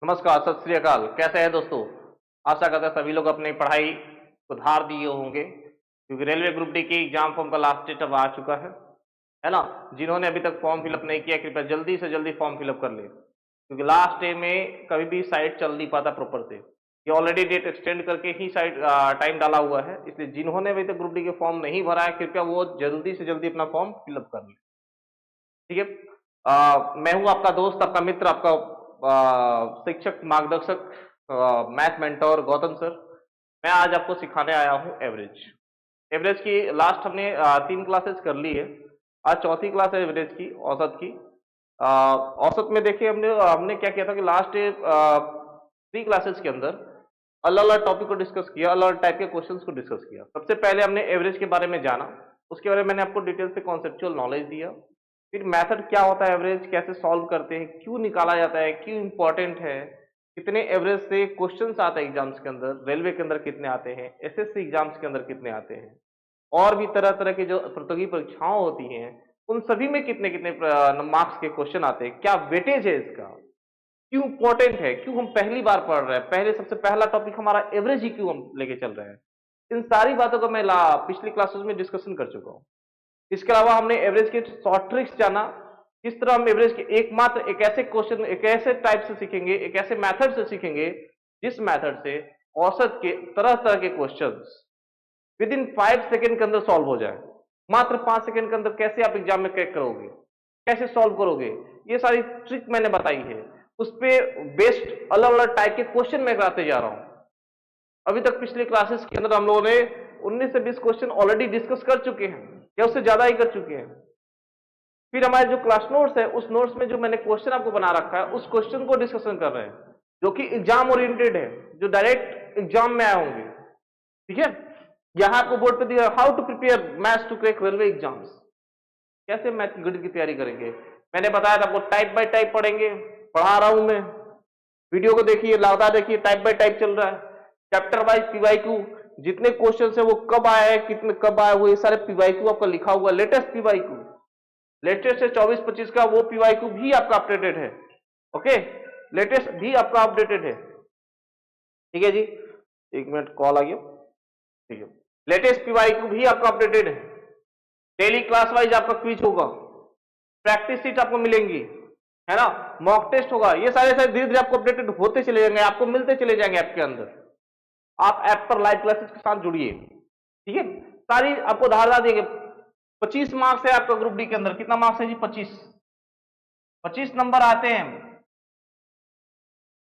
नमस्कार, सत श्री अकाल। कैसे हैं दोस्तों? आशा करते हैं सभी लोग अपनी पढ़ाई सुधार दिए होंगे, क्योंकि रेलवे ग्रुप डी की एग्जाम फॉर्म का लास्ट डेट अब आ चुका है ना? जिन्होंने अभी तक फॉर्म फिलअप नहीं किया, कृपया जल्दी से जल्दी फॉर्म फिलअप कर लें, क्योंकि लास्ट डे में कभी भी साइट चल नहीं पाता प्रॉपर से। ये ऑलरेडी डेट एक्सटेंड करके ही साइट टाइम डाला हुआ है, इसलिए जिन्होंने अभी तक ग्रुप डी के फॉर्म नहीं भरा है, कृपया वो जल्दी से जल्दी अपना फॉर्म फिलअप कर लें। ठीक है। मैं हूं आपका दोस्त, आपका मित्र, आपका शिक्षक मार्गदर्शक, मैथ मेंटोर गौतम सर। मैं आज आपको सिखाने आया हूं एवरेज। एवरेज की लास्ट हमने 3 क्लासेस कर ली है। आज चौथी क्लास है एवरेज की, औसत की। औसत में देखिए हमने हमने क्या किया था कि लास्ट 3 क्लासेस के अंदर अलग अलग टॉपिक को डिस्कस किया, अलग अलग टाइप के क्वेश्चंस को डिस्कस किया। सबसे पहले हमने एवरेज के बारे में जाना, उसके बारे में मैंने आपको डिटेल से कॉन्सेप्चुअल नॉलेज दिया। फिर मेथड क्या होता है एवरेज, कैसे सॉल्व करते हैं, क्यों निकाला जाता है, क्यों इंपॉर्टेंट है, कितने एवरेज से क्वेश्चंस आते हैं एग्जाम्स के अंदर, रेलवे के अंदर कितने आते हैं, एसएससी एग्जाम्स के अंदर कितने आते हैं, और भी तरह तरह की जो प्रतियोगी परीक्षाओं होती हैं उन सभी में कितने कितने मार्क्स के क्वेश्चन आते हैं, क्या वेटेज है इसका, क्यों इंपॉर्टेंट है, क्यों हम पहली बार पढ़ रहे हैं, पहले सबसे पहला टॉपिक हमारा एवरेज ही क्यों हम लेके चल रहे हैं। इन सारी बातों को मैं पिछली क्लासेस में डिस्कशन कर चुका हूँ। इसके अलावा हमने एवरेज के शॉर्ट ट्रिक्स जाना, किस तरह हम एवरेज के एकमात्र एक ऐसे क्वेश्चन, एक ऐसे टाइप से सीखेंगे, एक ऐसे मेथड से सीखेंगे जिस मेथड से औसत के तरह तरह के क्वेश्चंस विद इन 5 सेकेंड के अंदर सॉल्व हो जाए। मात्र 5 सेकेंड के अंदर कैसे आप एग्जाम में क्रैक करोगे, कैसे सॉल्व करोगे, ये सारी ट्रिक मैंने बताई है। उस पर बेस्ड अलग अलग टाइप के क्वेश्चन मैं कराते जा रहा हूं। अभी तक पिछले क्लासेस के अंदर हम लोगों ने 19 से 20 क्वेश्चन ऑलरेडी डिस्कस कर चुके हैं, या उससे ज्यादा ही कर चुके हैं। फिर हमारे जो क्लास नोट्स है, उस नोट्स में जो मैंने क्वेश्चन आपको बना रखा है, उस क्वेश्चन को डिस्कशन कर रहे हैं, जो कि एग्जाम ओरिएंटेड है, जो डायरेक्ट एग्जाम में आए होंगे। ठीक है। यहां आपको बोर्ड पे दिया how to prepare maths to crack railway exams. कैसे मैथ गणित की तैयारी करेंगे, मैंने बताया था आपको टाइप बाय टाइप पढ़ेंगे, पढ़ा रहा हूं मैं। वीडियो को देखिए, लगातार देखिए, टाइप बाय टाइप चल रहा है। चैप्टर वाइज पीवाईक्यू, जितने क्वेश्चन है वो कब आए हैं, कितने कब आए हुए, सारे पीवाईक्यू आपका लिखा हुआ, लेटेस्ट पीवाईक्यू, लेटेस्ट है 24-25 का, वो पीवाईक्यू भी आपका अपडेटेड है। ओके, लेटेस्ट भी आपका अपडेटेड है। ठीक है जी, 1 मिनट कॉल आ गया। ठीक है, लेटेस्ट पीवाईक्यू भी आपका अपडेटेड है। डेली क्लास वाइज आपका क्विज होगा, प्रैक्टिस सीट आपको मिलेंगी, है ना, मॉक टेस्ट होगा। ये सारे सारे धीरे धीरे आपको अपडेटेड होते चले जाएंगे, आपको मिलते चले जाएंगे ऐप के अंदर। आप ऐप पर लाइव क्लासेस के साथ जुड़िए। ठीक है, सारी आपको धारणा देंगे। 25 मार्क्स है आपका ग्रुप डी के अंदर। कितना मार्क्स है जी? 25 नंबर आते हैं।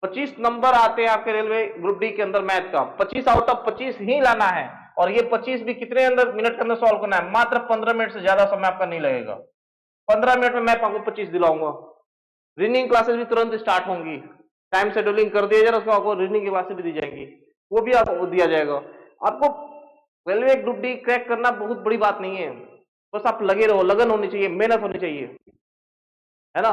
25 नंबर आते हैं आपके रेलवे ग्रुप डी के अंदर मैथ का। 25 आउट ऑफ 25 ही लाना है, और ये 25 भी कितने अंदर मिनट के अंदर सॉल्व करना है? मात्र 15 मिनट से ज्यादा समय आपका नहीं लगेगा। 15 मिनट में मैं आपको 25 दिलाऊंगा। रीडिंग क्लासेस भी तुरंत स्टार्ट होंगी, टाइम शेड्यूलिंग कर दिया जाएगा, उसको आपको रीडिंग की क्लासेस भी दी जाएंगी, वो भी आपको दिया जाएगा। आपको रेलवे ग्रुप डी क्रैक करना बहुत बड़ी बात नहीं है, बस आप लगे रहो, लगन होनी चाहिए, मेहनत होनी चाहिए, है ना।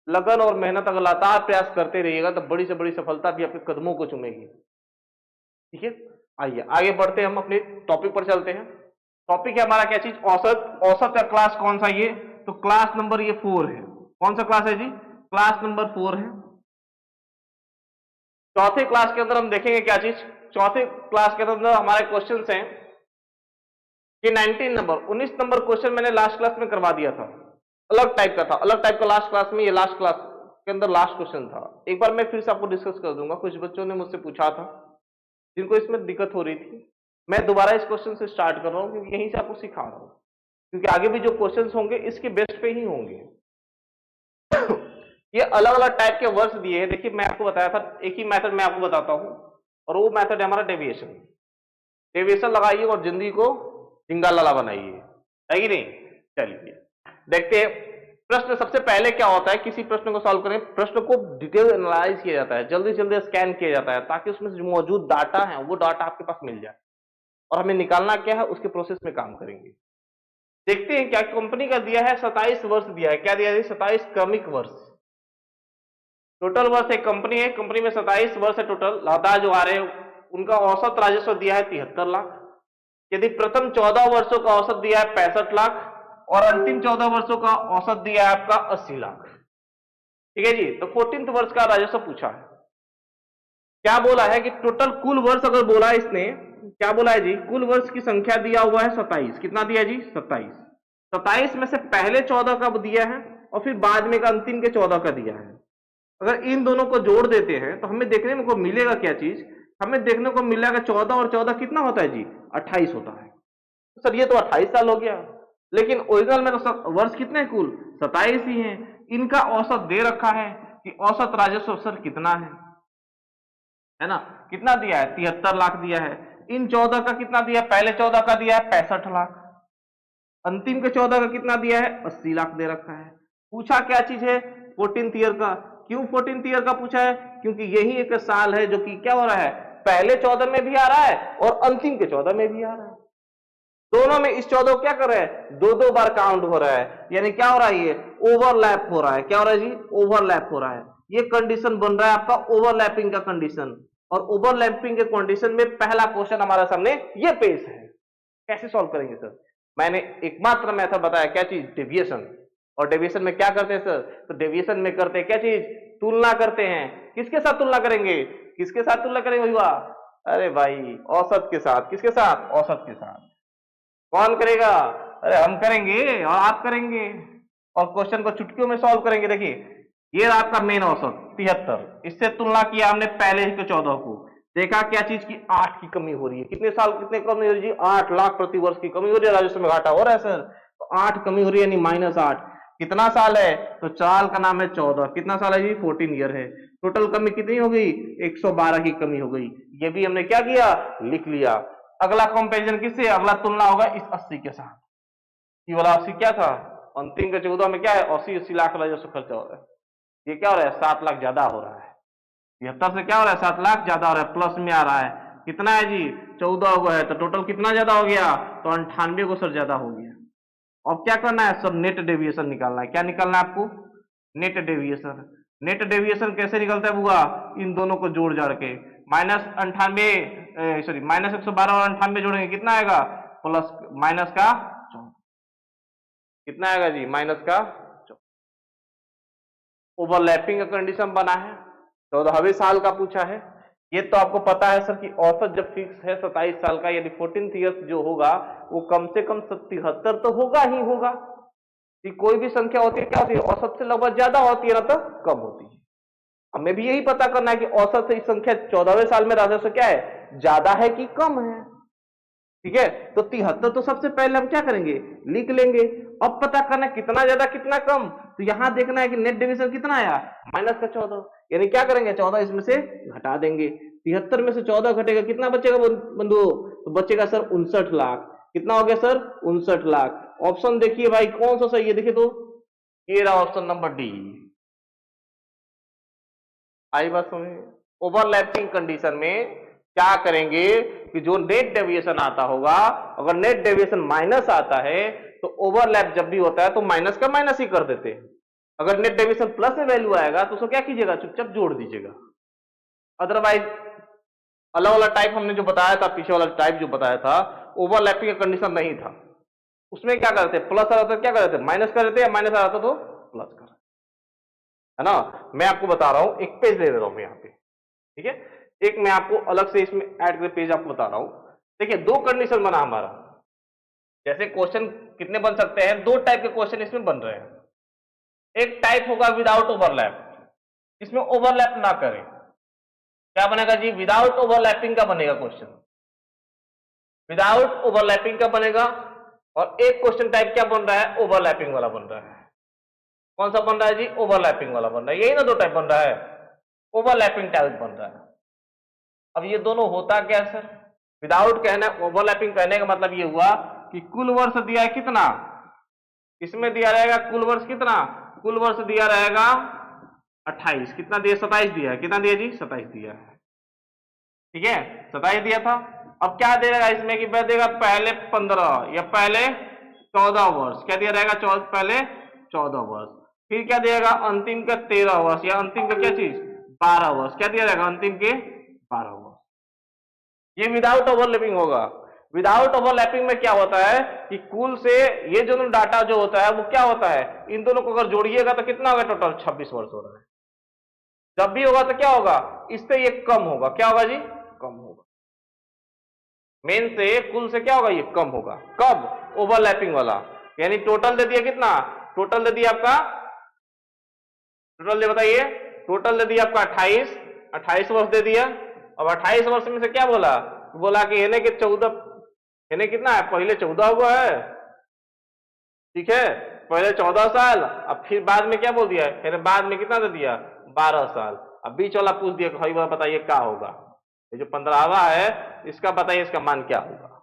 लगन और मेहनत अगर लगातार प्रयास करते रहिएगा तो बड़ी से बड़ी सफलता भी आपके कदमों को चूमेगी। ठीक है, आइए आगे बढ़ते हैं, हम अपने टॉपिक पर चलते हैं। टॉपिक है हमारा क्या चीज? औसत। औसत का क्लास कौन सा? ये तो क्लास नंबर ये 4 है। कौन सा क्लास है जी? क्लास नंबर 4 है। चौथे क्लास के अंदर हम देखेंगे क्या चीज? चौथे क्लास के अंदर हमारे क्वेश्चन हैं कि 19 नंबर क्वेश्चन मैंने लास्ट क्लास में करवा दिया था, अलग टाइप का था, अलग टाइप का लास्ट क्लास में। ये लास्ट क्लास के अंदर लास्ट क्वेश्चन था। एक बार मैं फिर से आपको डिस्कस कर दूंगा। कुछ बच्चों ने मुझसे पूछा था जिनको इसमें दिक्कत हो रही थी, मैं दोबारा इस क्वेश्चन से स्टार्ट कर रहा हूं, क्योंकि यहीं से आपको सिखा रहा हूं, क्योंकि आगे भी जो क्वेश्चंस होंगे इसके बेस्ट पे ही होंगे। ये अलग अलग टाइप के वर्ड्स दिए हैं। देखिए मैं आपको बताया था, एक ही मेथड मैं आपको बताता हूं, और वो मेथड है हमारा डेविएशन। डेविएशन लगाइए और जिंदगी को झिंगा लाला बनाइए, है कि नहीं? चलिए देखते हैं। प्रश्न सबसे पहले क्या होता है, किसी प्रश्न को सॉल्व करें, प्रश्न को डिटेल एनालाइज किया जाता है, जल्दी से जल्दी स्कैन किया जाता है, ताकि उसमें जो मौजूद डाटा है वो डाटा आपके पास मिल जाए, और हमें निकालना क्या है उसके प्रोसेस में काम करेंगे। देखते हैं क्या कंपनी का दिया है, 27 वर्ष दिया है। क्या दिया है? 27 क्रमिक वर्ष। टोटल वर्ष एक कंपनी है, कंपनी में 27 वर्ष है टोटल। लगातार जो आ रहे हैं उनका औसत राजस्व दिया है 73 लाख। यदि प्रथम 14 वर्षों का औसत दिया है 65 लाख, और अंतिम 14 वर्षों का औसत दिया है आपका 80 लाख। ठीक है जी। तो 14th वर्ष का राजस्व पूछा है, क्या बोला है कि टोटल कुल वर्ष अगर बोला है इसने, क्या बोला है जी, कुल वर्ष की संख्या दिया हुआ है 27। कितना दिया है जी? 27। 27 में से पहले 14 का दिया है और फिर बाद में का अंतिम के 14 का दिया है। अगर इन दोनों को जोड़ देते हैं तो हमें देखने को मिलेगा क्या चीज, हमें देखने को मिलेगा 14 और 14 कितना होता है जी? 28 होता है। तो सर ये तो 28 साल हो गया, लेकिन ओरिजिनल में तो वर्ष कितने कुल 27 ही हैं। इनका औसत दे रखा है कि औसत राजस्व सर कितना है ना, कितना दिया है? 73 लाख दिया है। इन 14 का कितना दिया? पहले 14 का दिया है 65 लाख, अंतिम के 14 का कितना दिया है? 80 लाख दे रखा है। पूछा क्या चीज है? 14th ईयर का। क्यों 14th ईयर का पूछा है? क्योंकि यही एक साल है जो कि क्या हो रहा है, पहले 14 में भी आ रहा है और अंतिम के 14 में भी आ रहा है। दोनों में इस 14 क्या कर रहे हैं? दो दो बार काउंट हो रहा है, यानी क्या हो रहा है? ये ओवरलैप हो रहा है। क्या हो रहा है जी? ओवरलैप हो रहा है। ये कंडीशन बन रहा है आपका ओवरलैपिंग का कंडीशन, और ओवरलैपिंग के कंडीशन में पहला क्वेश्चन हमारे सामने ये पेश है। कैसे सॉल्व करेंगे सर? मैंने एकमात्र मेथड बताया, क्या चीज? डेविएशन। और डेविएशन में क्या करते हैं सर? तो डेविएशन में करते हैं क्या चीज? तुलना करते हैं। किसके साथ तुलना करेंगे? किसके साथ तुलना करेंगे हुआ? अरे भाई औसत के साथ। किसके साथ? औसत के साथ। कौन करेगा? अरे हम करेंगे और आप करेंगे, और क्वेश्चन को चुटकियों में सॉल्व करेंगे। देखिए ये आपका मेन औसत 73, इससे तुलना किया हमने पहले के 14 को, देखा क्या चीज की 8 की कमी हो रही है। कितने साल कितने कमी हो रही है? 8 लाख प्रति वर्ष की कमी हो रही है। राजस्व में घाटा हो रहा है सर, तो 8 कमी हो रही है, यानी -8। कितना साल है? तो चाल का नाम है 14। कितना साल है जी? 14 ईयर है। टोटल कमी कितनी हो गई? 112 की कमी हो गई। ये भी हमने क्या किया? लिख लिया। अगला कंपैरिजन किससे? अगला तुलना होगा इस 80 के साथ। ये वाला 80 क्या था? अंतिम के 14 में क्या है? 80 लाख राजस्व खर्चा हो रहा है। ये क्या हो रहा है? 7 लाख ज्यादा हो रहा है। 73 से क्या हो रहा है? 7 लाख ज्यादा हो रहा है, प्लस में आ रहा है। कितना है जी? 14 को है, तो टोटल कितना ज्यादा हो गया? तो 98 को सर ज्यादा हो गया। अब क्या करना है सर? नेट डेविएशन निकालना है। क्या निकालना है आपको? Net deviation. नेट डेविएशन कैसे निकलता है बुआ? इन दोनों को जोड़ जाड़ के, -112 और 98 जोड़ेंगे, कितना आएगा? प्लस माइनस का 14। कितना आएगा जी? माइनस का 14। ओवरलैपिंग का कंडीशन बना है, 14वें साल का पूछा है। ये तो आपको पता है सर कि औसत जब फिक्स है 27 साल का, यानी 14th ईयर जो होगा वो कम से कम 73 तो होगा ही होगा। कि कोई भी संख्या होती है क्या होती है? औसत से लगभग ज्यादा होती है ना, तो कम होती है। हमें भी यही पता करना है कि औसत से संख्या 14वें साल में राजस्व क्या है? ज्यादा है कि कम है। ठीक है, तो 73 तो सबसे पहले हम क्या करेंगे? लिख लेंगे। अब पता करना कितना ज्यादा कितना कम, तो यहां देखना है कि नेट डिविजन कितना आया? माइनस का 14, यानी क्या करेंगे? 14 इसमें से घटा देंगे। 73 में से 14 घटेगा, कितना बचेगा बंधु? तो बचेगा सर 59 लाख। कितना हो गया सर? 59 लाख। ऑप्शन देखिए भाई कौन सा सही है, देखिए तो ये रहा ऑप्शन नंबर डी। आई बात समझ? ओवरलैपिंग कंडीशन में क्या करेंगे कि जो नेट डेविएशन आता होगा, अगर नेट डेविएशन माइनस आता है तो ओवरलैप जब भी होता है तो माइनस का माइनस ही कर देते हैं। अगर नेट डेविएशन प्लस में वैल्यू आएगा तो उसको क्या कीजिएगा? चुपचाप जोड़ दीजिएगा। अदरवाइज अलग वाला टाइप हमने जो बताया था, पीछे वाला टाइप जो बताया था, ओवरलैपिंग का कंडीशन नहीं था। उसमें क्या करते? प्लस आ रहा था क्या कर देते? माइनस कर देते, या माइनस आ रहा था तो प्लस कर, है ना। मैं आपको बता रहा हूं, एक पेज ले रहा हूं मैं यहाँ पे, ठीक है। एक मैं आपको अलग से इसमें ऐड करके पेज आपको बता रहा हूं। देखिए दो कंडीशन बना हमारा। जैसे क्वेश्चन कितने बन सकते हैं? दो टाइप के क्वेश्चन इसमें बन रहे हैं। एक टाइप होगा विदाउट ओवरलैप, इसमें ओवरलैप ना करें। क्या बनेगा जी? विदाउट ओवरलैपिंग का बनेगा क्वेश्चन, विदाउट ओवरलैपिंग का बनेगा। और एक क्वेश्चन टाइप क्या बन रहा है? ओवरलैपिंग वाला बन रहा है। कौन सा बन रहा है जी? ओवरलैपिंग वाला बन रहा है। यही ना दो टाइप बन रहा है, ओवरलैपिंग टाइप बन रहा है। अब ये दोनों होता क्या सर? विदाउट कहना, ओवरलैपिंग कहने का मतलब ये हुआ कि कुल वर्ष दिया है कितना, इसमें दिया रहेगा कुल वर्ष कितना? कुल वर्ष दिया रहेगा 28। कितना दिया? 27 दिया है। कितना दिया जी? 27 दिया है। ठीक है, 27 दिया था। अब क्या दे रहेगा इसमें कि देगा पहले 15 या पहले 14 वर्ष। क्या दिया रहेगा? पहले 14 वर्ष। फिर क्या दिएगा? अंतिम का 13 वर्ष, या अंतिम का क्या चीज? 12 वर्ष। क्या दिया रहेगा? अंतिम के 12 वर्ष। ये विदाउट ओवरलैपिंग होगा। विदाउट ओवरलैपिंग में क्या होता है कि कुल से ये जो डाटा जो होता है वो क्या होता है, इन दोनों को अगर जोड़िएगा तो कितना होगा? टोटल 26 वर्ष हो रहा है। जब भी होगा तो क्या होगा, इससे ये कम होगा। क्या होगा जी, कम होगा। मेन से कुल से क्या होगा, ये कम होगा। कब, ओवरलैपिंग वाला। यानी टोटल दे दिया कितना, टोटल दे दिया आपका, टोटल दे बताइए, टोटल दे दिया आपका 28, 28 वर्ष दे दिया। अब 28 वर्ष में से क्या बोला, बोला कि इन्हें के 14, इन्हें कितना है, पहले 14 हुआ है, ठीक है, पहले 14 साल, अब फिर बाद में क्या बोल दिया है, बाद में कितना दे दिया, 12 साल। अब बीच वाला पूछ दिया कि भाई बताइए क्या होगा, ये जो 15वां है इसका बताइए, इसका मान क्या होगा।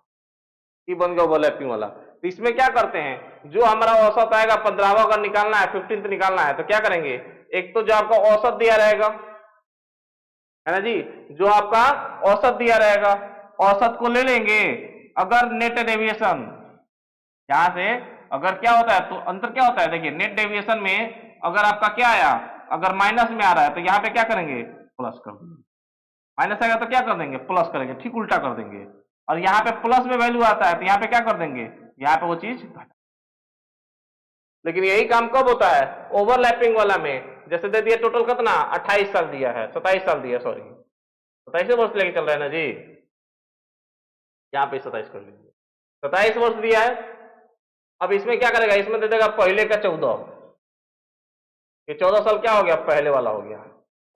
ये बन गया ओवरलैपिंग वाला। तो इसमें क्या करते हैं, जो हमारा औसत आएगा 15वां अगर निकालना है, 15th निकालना है, तो क्या करेंगे, एक तो जो आपका औसत दिया रहेगा, है ना जी, जो आपका औसत दिया रहेगा, औसत को ले लेंगे। अगर नेट डेविएशन यहां से अगर क्या होता है, तो अंतर क्या होता है, देखिए नेट डेविएशन में अगर आपका क्या आया, अगर माइनस में आ रहा है तो यहां पे क्या करेंगे, प्लस कर देंगे। माइनस आएगा तो क्या कर देंगे, प्लस करेंगे, ठीक उल्टा कर देंगे। और यहाँ पे प्लस में वैल्यू आता है तो यहाँ पे क्या कर देंगे, यहाँ पे वो चीज घटा। लेकिन यही काम कब होता है, ओवरलैपिंग वाला में। जैसे दे दिया टोटल कितना, 28 साल दिया है, 27 साल दिया, सॉरी 27 वर्ष लेके चल रहा है ना जी, यहाँ पे 27 कर लीजिए, 27 वर्ष दिया है। अब इसमें क्या करेगा, इसमें दे देगा पहले का 14, ये 14 साल क्या हो गया, पहले वाला हो गया,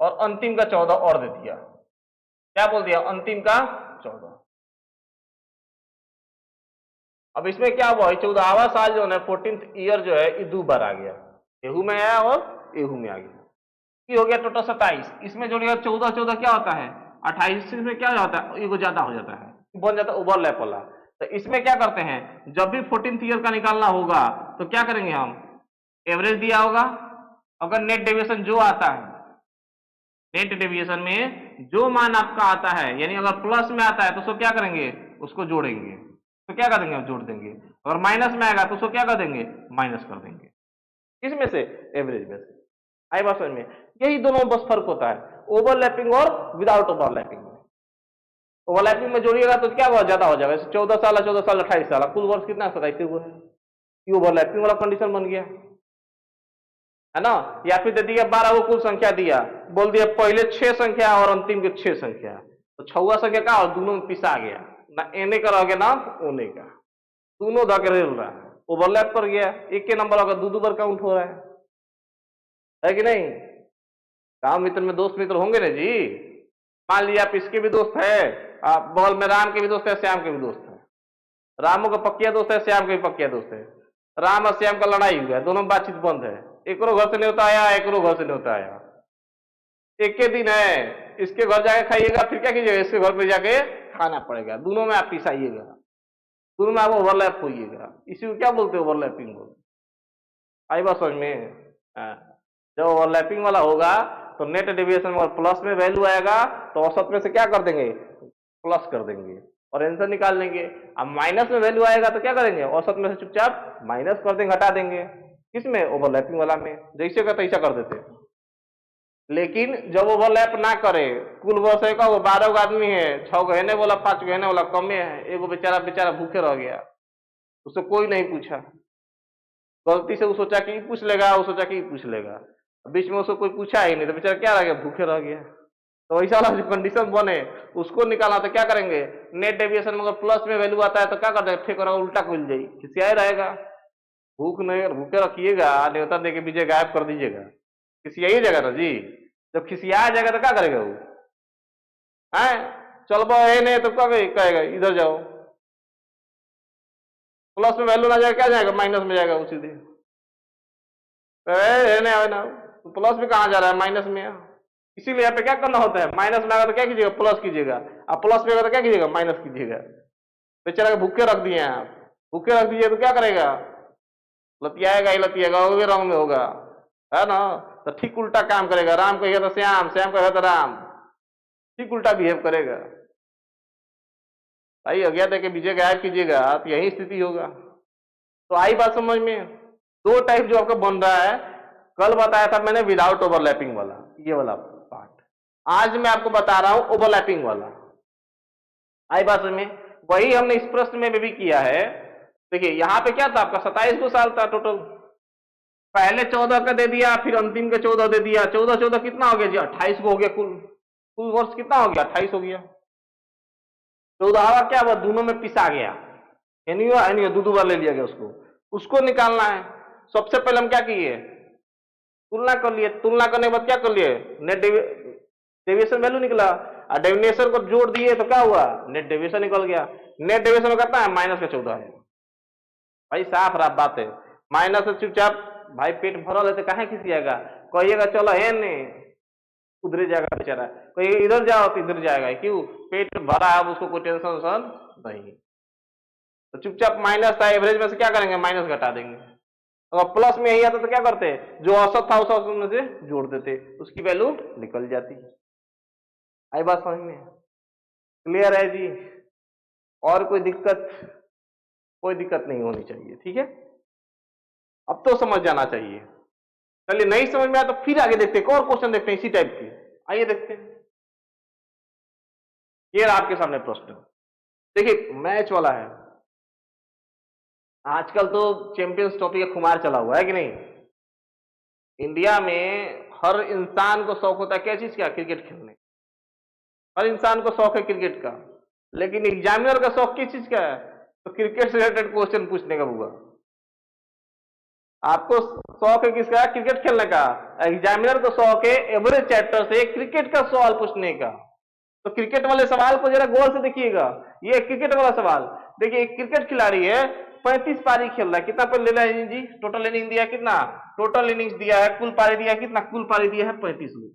और अंतिम का 14 और दे दिया। क्या बोल दिया, अंतिम का 14। अब इसमें क्या हुआ, 14वां साल जो है 14th ईयर जो है, ये 2 बार आ गया, एहू में आया और एहू में आ गया, ये हो गया टोटल 27। इसमें जोड़िएगा 14, 14 क्या होता है 28, में क्या होता है, ये ज्यादा हो जाता है, बन जाता है ओवरलैप वाला। तो इसमें क्या करते हैं, जब भी 14th ईयर का निकालना होगा तो क्या करेंगे हम, एवरेज दिया होगा, अगर नेट डेविएशन जो आता है, नेट डेविएशन में जो मान आपका आता है, यानी अगर प्लस में आता है तो उसको क्या करेंगे, उसको जोड़ेंगे, तो क्या कर देंगे, जोड़ देंगे। और माइनस में आएगा तो उसको क्या कर देंगे, माइनस कर देंगे। इसमें से एवरेज में से, आई बात समझ में, यही दोनों बस फर्क होता है, ओवरलैपिंग और विदाउट ओवरलैपिंग में। ओवरलैपिंग में जोड़िएगा तो क्या हुआ, ज्यादा हो जाएगा, 14 साल 14 साल 28 साल, कुल वर्ष कितना 27 हुआ है, ये ओवरलैपिंग वाला कंडीशन बन गया, है ना। या फिर दे दिया 12 को कुल संख्या दिया, बोल दिया पहले 6 संख्या और अंतिम के 6 संख्या, तो 6वां संख्या का और दोनों में पिसा गया ना, एने का रह गया ना ओने का, दोनों धकेल रहा है, ओवरलैप कर गया, एक के नंबर अगर 2 बार काउंट हो रहा है कि नहीं। काम मित्र में दोस्त मित्र होंगे ना जी, मान लीजिए आप इसके भी दोस्त है, आप बगल में राम के भी दोस्त है, श्याम के भी दोस्त है, रामो का पक्किया दोस्त है, श्याम के भी पक्किया दोस्त है, राम और श्याम का लड़ाई हुआ है, दोनों बातचीत बंद है, एक घर से न्योता आया, एक घर से न्योता आया, एक के दिन है, इसके घर जाके खाइएगा, फिर क्या कीजिएगा, इसके घर पे जाके खाना पड़ेगा, दोनों में आप पिसाइएगा, दोनों में आप ओवरलैप होइएगा, इसी को क्या बोलते हैं, ओवरलैपिंग बोलते। आई बात समझ में, जब ओवरलैपिंग वाला होगा तो नेट डेविएशन में प्लस में वैल्यू आएगा तो औसत में से क्या कर देंगे, प्लस कर देंगे और आंसर निकाल लेंगे। अब माइनस में वैल्यू आएगा तो क्या करेंगे, औसत में से चुपचाप माइनस कर देंगे, हटा देंगे, किसमें, ओवरलैपिंग वाला में, जैसे का तैसा कर देते। लेकिन जब ओवरलैप ना करे, कुल वर्ष है का 12 आदमी है, 6 गहने बोला, 5 गहने बोला, कमे है, एगो बेचारा बेचारा भूखे रह गया, उससे कोई नहीं पूछा, गलती से वो सोचा कि पूछ लेगा, वो सोचा कि पूछ लेगा, बीच में उसको कोई पूछा ही नहीं, तो बेचारा क्या रह गया, भूखे रह गया। तो ऐसा वाला जो कंडीशन बने उसको निकालना, तो क्या करेंगे, नेट डेविएशन में अगर प्लस में वैल्यू आता है तो क्या कर देगा, ठीक होगा, उल्टा खुल जाए, खिसियाए रहेगा, भूख नहीं, भूखे रखिएगा, न्योता दे के बीजे गायब कर दीजिएगा, खिसियाई जाएगा ना जी, जब खिसिया जाएगा तो क्या करेगा वो, है चल बे नहीं तो कब कहेगा इधर जाओ, प्लस में वैल्यू ना जाएगा, क्या जाएगा, माइनस में जाएगा, उसी दिन ना, तो प्लस में कहाँ जा रहा है, माइनस में। इसीलिए यहाँ पे क्या करना होता है, माइनस में आएगा तो क्या कीजिएगा, प्लस कीजिएगा, अब प्लस में आएगा तो क्या कीजिएगा, माइनस कीजिएगा। बेचारा भूखे रख दिए हैं आप, भूखे रख दीजिए तो क्या करेगा, लतियाएगा ही लतियाएगा, वो भी रंग में होगा, है ना। तो ठीक उल्टा काम करेगा, राम कहेगा तो श्याम, श्याम कहेगा तो राम, ठीक उल्टा बिहेव करेगा। भाई अज्ञात है कि विजय गायब कीजिएगा तो यही स्थिति होगा। तो आई बात समझ में, दो टाइप जो आपका बन रहा है, कल बताया था मैंने विदाउट ओवरलैपिंग वाला, ये वाला पार्ट, आज मैं आपको बता रहा हूं ओवरलैपिंग वाला। आई बात समझ में, वही हमने इस प्रश्न में भी किया है। देखिए यहां पे क्या था आपका 27 साल था टोटल, पहले 14 का दे दिया, फिर अंतिम का 14 दे दिया। 14 14 कितना हो गया जी? 28 को हो गया। कुल कुल वर्ष कितना हो गया? 28 हो गया। 14वां क्या हुआ? दोनों में पिसा गया, यानी दो बार ले लिया गया उसको। उसको निकालना है। सबसे पहले हम क्या किए? तुलना कर लिए। तुलना करने के बाद क्या कर लिए? नेट डेविएशन वैल्यू निकला, और डेविएशन को जोड़ दिए तो क्या हुआ? नेट डेविएशन निकल गया। नेट डेविएशन कितना है? माइनस का 14 है। भाई साफ राफ बात है। माइनस से चुपचाप भाई पेट भरल है तो कहाँ खिसिएगा? कहिएगा चलो है नहीं, उधर जाएगा बेचारा। कोई इधर जाओ तो इधर जाएगा। क्यों? पेट भरा है, उसको कोई टेंशन नहीं। तो चुपचाप माइनस था, एवरेज में से क्या करेंगे? माइनस घटा देंगे। अगर प्लस में यही आता तो क्या करते? जो औसत था उस औसत में से जोड़ देते, उसकी वैल्यू निकल जाती। आई बात समझ में? क्लियर है जी? और कोई दिक्कत? कोई दिक्कत नहीं होनी चाहिए, ठीक है। अब तो समझ जाना चाहिए। चलिए, नहीं समझ में आया तो फिर आगे देखते हैं, और क्वेश्चन देखते हैं इसी टाइप के। आइए देखते हैं। ये आपके सामने प्रश्न, देखिए मैच वाला है। आजकल तो चैंपियंस ट्रॉफी का खुमार चला हुआ है कि नहीं? इंडिया में हर इंसान को शौक होता है क्या चीज का? क्रिकेट खेलने। हर इंसान को शौक है क्रिकेट का, लेकिन एग्जामिनर का शौक किस चीज का है? तो क्रिकेट से रिलेटेड क्वेश्चन पूछने का हुआ। आपको शौक है किसका? क्रिकेट खेलने का। एग्जामिनर को शौक है एवरेज चैप्टर से क्रिकेट का सवाल पूछने का। तो क्रिकेट वाले सवाल को जरा गौर से देखिएगा। ये क्रिकेट वाला सवाल देखिए, क्रिकेट खिलाड़ी है, 35 पारी खेल रहा है। कितना पर ले रहा है जी? टोटल इनिंग दिया कितना? टोटल इनिंग्स दिया है। कुल पारी दिया कितना? कुल पारी दिया है 35 लोग।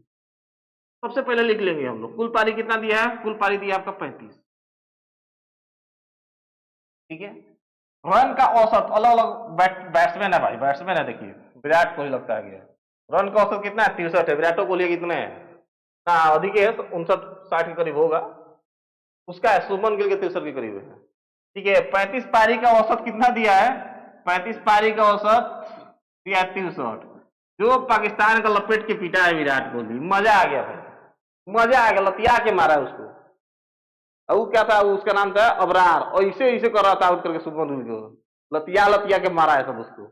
सबसे पहले लिख लेंगे हम लोग, कुल पारी कितना दिया है? कुल पारी दिया आपका 35, ठीक है। रन का औसत, अलग अलग बैट्समैन है भाई, बैट्समैन है। देखिए विराट कोहली लगता है। रन का औसत कितना है? 63 है। विराट कोहली कितने है? ना अधिक है, 59-60 के करीब होगा। उसका है शुभमन गिल के 63 के करीब है, ठीक है। 35 पारी का औसत कितना दिया है? 35 पारी का औसत दिया है 63। जो पाकिस्तान का लपेट के पीटा है विराट कोहली, मजा आ गया भाई, मजा आ गया। लतिया के मारा है उसको। और वो क्या था? उसका नाम था अबरार, और इसे इसे कर रहा था आउट करके शुभमन गिल को। लतिया लतिया के मारा है सब उसको,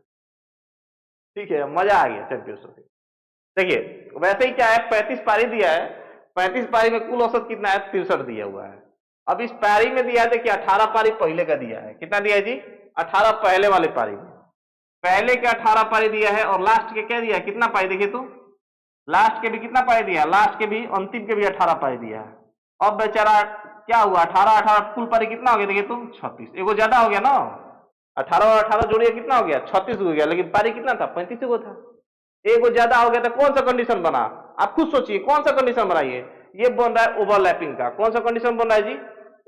ठीक है। मजा आ गया चैंपियंस ट्रॉफी। देखिए वैसे ही क्या है, 35 पारी दिया है। 35 पारी में कुल औसत कितना है? 63 दिया हुआ है। अब इस पारी में दिया है, देखिए 18 पारी पहले का दिया है। कितना दिया है जी? 18 पहले वाले पारी में, पहले के 18 पारी दिया है। और लास्ट के क्या दिया है? कितना पारी? देखिए तो लास्ट के भी कितना पारी दिया है? लास्ट के भी, अंतिम के भी 18 पारी दिया है। अब बेचारा क्या हुआ? 18 18 कुल पारी कितना हो गया? देखिए तो 36, एगो ज्यादा हो गया ना। 18 और 18 जोड़िए कितना हो गया? 36 हो गया। लेकिन पारी कितना था? 35 को था। एक ज्यादा हो गया तो कौन सा कंडीशन बना? आप खुद सोचिए कौन सा कंडीशन बना। ये बन रहा है ओवरलैपिंग का। कौन सा कंडीशन बन रहा है जी?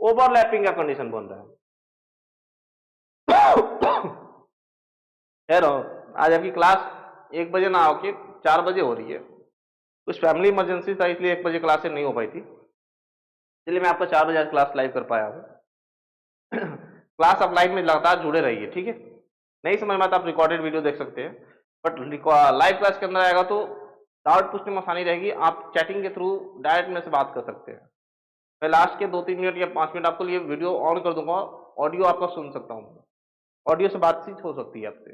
ओवरलैपिंग का कंडीशन बन रहा है। खैर, आज आपकी क्लास 1 बजे ना होके 4 बजे हो रही है। कुछ फैमिली इमरजेंसी था, इसलिए 1 बजे क्लासें नहीं हो पाई थी। इसलिए मैं आपको 4 बजे आज क्लास लाइव कर पाया हूँ। क्लास आप लाइव में लगातार जुड़े रहिए, ठीक है। नहीं समझ में आता आप रिकॉर्डेड वीडियो देख सकते हैं, बट लाइव क्लास के अंदर आएगा तो डाउट पूछने में आसानी रहेगी। आप चैटिंग के थ्रू डायरेक्ट मेरे से बात कर सकते हैं। मैं लास्ट के 2-3 मिनट या 5 मिनट आपको लिए वीडियो ऑन कर दूंगा, ऑडियो आपका सुन सकता हूँ। ऑडियो से बातचीत हो सकती है आपसे,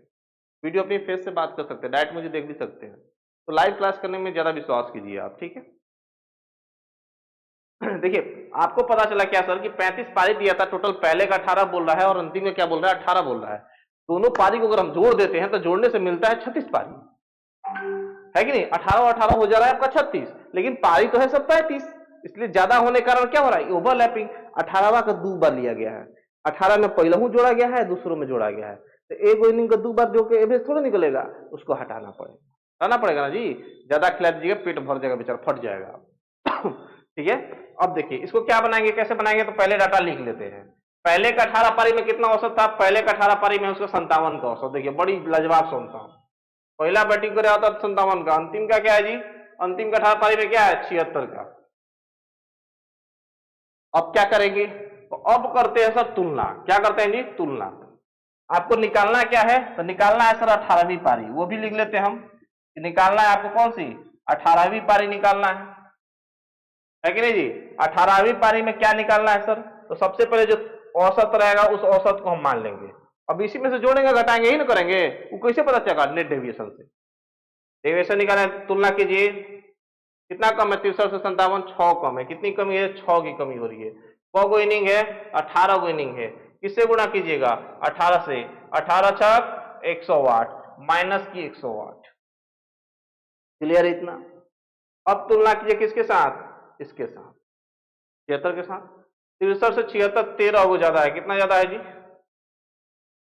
वीडियो अपनी फेस से बात कर सकते हैं, डायरेक्ट मुझे देख भी सकते हैं। तो लाइव क्लास करने में ज़्यादा विश्वास कीजिए आप, ठीक है। देखिए आपको पता चला क्या सर कि 35 पारी दिया था टोटल, पहले का 18 बोल रहा है और अंतिम में क्या बोल रहा है? 18 बोल रहा है। दोनों पारी को अगर हम जोड़ देते हैं तो जोड़ने से मिलता है 36 पारी, है कि नहीं? 18 और 18 हो जा रहा है आपका 36, लेकिन पारी तो है सब 35, इसलिए ज्यादा होने के कारण क्या हो रहा है? ओवरलैपिंग। 18वां का 2 बार लिया गया है। 18 में पहलू जोड़ा गया है, दूसरों में जोड़ा गया है। तो एक इनिंग का 2 बार जो के एवरेज थोड़ा निकलेगा, उसको हटाना पड़ेगा ना जी। ज्यादा खिला दीजिएगा, पेट भर जाएगा, बेचारा फट जाएगा। ठीक है। अब देखिए इसको क्या बनाएंगे, कैसे बनाएंगे? तो पहले डाटा लिख लेते हैं। पहले का 18 पारी में कितना औसत था? पहले का 18 पारी में उसका 57 का औसत। देखिए बड़ी लाजवाब सुनता हूं, पहला बैटिंग कर रहा था 57 का। अंतिम का क्या है जी? अंतिम का 18 पारी में क्या है? 76 का। अब क्या करेंगे? तो अब करते हैं सर तुलना। क्या करते हैं जी? तुलना। आपको निकालना क्या है? तो निकालना है सर 18वीं पारी, वो भी लिख लेते हैं हम। निकालना है आपको कौन सी? 18वीं पारी निकालना है कि नहीं जी? 18वीं पारी में क्या निकालना है सर? तो सबसे पहले जो औसत रहेगा उस औसत को हम मान लेंगे। अब इसी में से जोड़ेंगे घटाएंगे यही ना करेंगे, वो कैसे पता चलेगा? नेट डेविएशन से। डेविएशन निकालें, तुलना कीजिए, कितना कम है 63 से 57? 6 कम है। कितनी कमी है? 6 की कमी हो रही है। कौ इनिंग है? 18 गो इनिंग है। किससे गुणा कीजिएगा? 18 से। 18 छक 108 माइनस की 108। क्लियर है इतना? अब तुलना कीजिए किसके साथ? इसके साथ, 76 के साथ। 63 से 76 13 गो ज्यादा है। कितना ज्यादा है जी?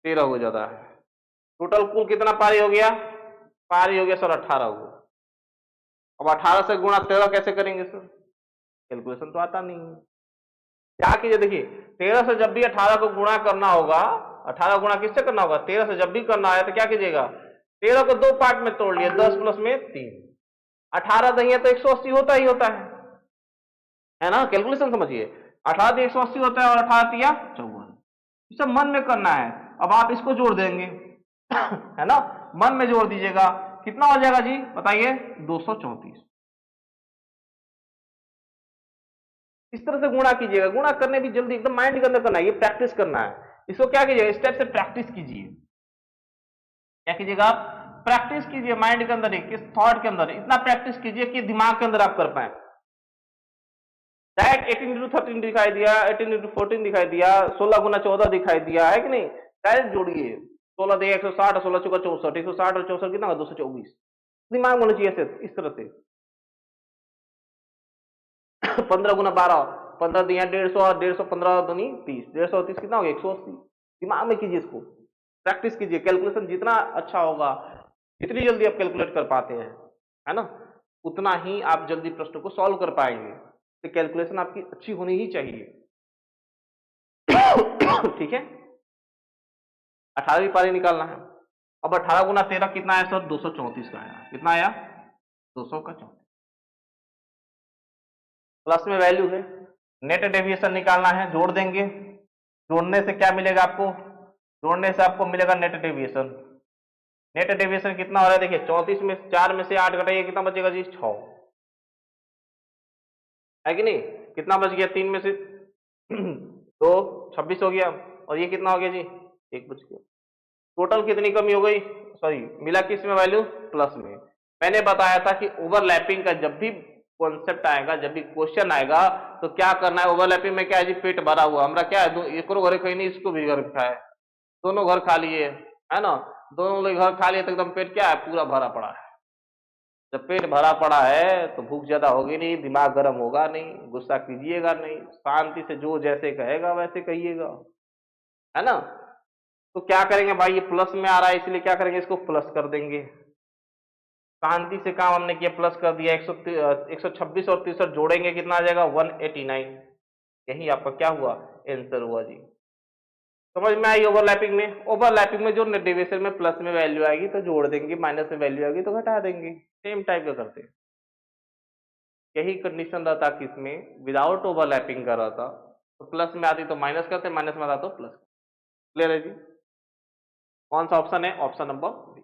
13 गो ज्यादा है। टोटल कुल कितना पारी हो गया? पारी हो गया सर 18 गो। अब 18 से गुणा 13 कैसे करेंगे सर? कैलकुलेशन तो आता नहीं है। क्या कीजिए, देखिए 13 से जब भी 18 को गुणा करना होगा, 18 गुणा किससे करना होगा? 13 से जब भी करना है तो क्या कीजिएगा? 13 को 2 पार्ट में तोड़ लिए, 10 प्लस में 3। 18 नहीं है तो 180 होता ही होता है ना? कैलकुलेशन समझिए, 18 तो 180 होता है और 18 तिया 54। सब मन में करना है। अब आप इसको जोड़ देंगे है ना, मन में जोड़ दीजिएगा, कितना हो जाएगा जी बताइए? 234। इस तरह से गुणा कीजिएगा। गुणा करने भी जल्दी एकदम माइंड के अंदर करना है, ये प्रैक्टिस करना है। इसको क्या कीजिएगा? स्टेप से प्रैक्टिस कीजिए। क्या कीजिएगा आप? प्रैक्टिस कीजिए माइंड के अंदर, किस थॉट के अंदर, इतना प्रैक्टिस कीजिए कि दिमाग के अंदर आप कर पाए। डायरेक्ट 18 इंटू 13 दिखाई दिया, 18 इंटू 14 दिखाई दिया, 16 गुना 14 दिखाई दिया है कि नहीं? डायरेक्ट जोड़िए। 16 दिया 160, 16 चौका 64, 160 और 64 कितना? 224। दिमाग होना चाहिए इस तरह से। 15 गुना 12, 15 दिया 150 और 150 15 दूनी 30, 130 कितना हो गया? 180। दिमाग में कीजिए इसको, प्रैक्टिस कीजिए। कैलकुलेशन जितना अच्छा होगा, जितनी जल्दी आप कैलकुलेट कर पाते हैं, है ना, उतना ही आप जल्दी प्रश्न को सॉल्व कर पाएंगे। तो कैलकुलेशन आपकी अच्छी होनी ही चाहिए। ठीक है, 18वीं पारी निकालना है। अब 18 गुना 13 कितना है सर? 234 का आया। कितना आया? 200 का 34। प्लस में वैल्यू है, नेट डेविएशन निकालना है, जोड़ देंगे। जोड़ने से क्या मिलेगा आपको? जोड़ने से आपको मिलेगा नेट डेविएशन। नेट डेविएशन कितना हो रहा है? देखिए 34 में 4 में से 8 घटाइए, कितना बचेगा जी? 6 है कि नहीं? कितना बच गया? 3 में से 2 26 हो गया, और ये कितना हो गया जी? 1 बच गया। टोटल कितनी कमी हो गई? सॉरी, मिला किस में वैल्यू? प्लस में। मैंने बताया था कि ओवरलैपिंग का जब भी कॉन्सेप्ट आएगा, जब भी क्वेश्चन आएगा, तो क्या करना है? ओवरलैपिंग में क्या है जी? पेट भरा हुआ हमारा क्या है? एक घर कहीं नहीं, इसको भी घर खाए, दोनों घर खा लिए, है ना, दोनों लोग घर खा लिए तो एकदम पेट क्या है? पूरा भरा पड़ा है। जब पेट भरा पड़ा है तो भूख ज्यादा होगी नहीं, दिमाग गर्म होगा नहीं, गुस्सा कीजिएगा नहीं, शांति से जो जैसे कहेगा वैसे कहिएगा, है ना। तो क्या करेंगे भाई? ये प्लस में आ रहा है, इसलिए क्या करेंगे? इसको प्लस कर देंगे। शांति से काम हमने किया, प्लस कर दिया। 126 और 63 जोड़ेंगे, कितना आ जाएगा? 189। यही आपका क्या हुआ? आंसर हुआ जी। समझ में आई? ओवरलैपिंग में, ओवरलैपिंग में जो डेविएशन में प्लस में वैल्यू आएगी तो जोड़ देंगे, माइनस में वैल्यू आएगी तो घटा देंगे। सेम टाइप का करते हैं। यही कंडीशन रहता किसमें? विदाउट ओवरलैपिंग कर रहा था तो प्लस में आती तो माइनस करते, माइनस में आता तो प्लस। क्लियर है जी? कौन सा ऑप्शन है? Option number B.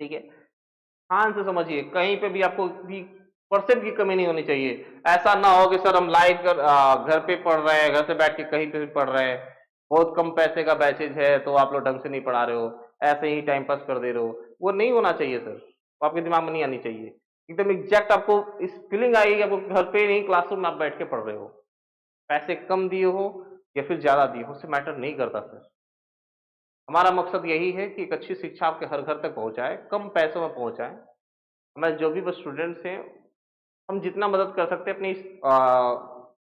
ठीक है, ध्यान से समझिए, कहीं पे भी आपको भी परसेंट की कमी नहीं होनी चाहिए। ऐसा ना हो कि सर हम लाइव घर पे पढ़ रहे हैं, घर से बैठ के कहीं पे भी पढ़ रहे हैं, बहुत कम पैसे का बैचेज है तो आप लोग ढंग से नहीं पढ़ा रहे हो, ऐसे ही टाइम पास कर दे रहे हो। वो नहीं होना चाहिए सर, वो आपके दिमाग में नहीं आनी चाहिए। एकदम एग्जैक्ट आपको इस फीलिंग आएगी कि आपको घर पे नहीं, क्लासरूम में आप बैठ के पढ़ रहे हो। पैसे कम दिए हो या फिर ज्यादा दिए हो, उससे मैटर नहीं करता सर। हमारा मकसद यही है कि एक अच्छी शिक्षा आपके हर घर तक पहुंचाए, कम पैसों में पहुंचाए। हमारे जो भी बस स्टूडेंट्स हैं, हम जितना मदद कर सकते हैं अपने इस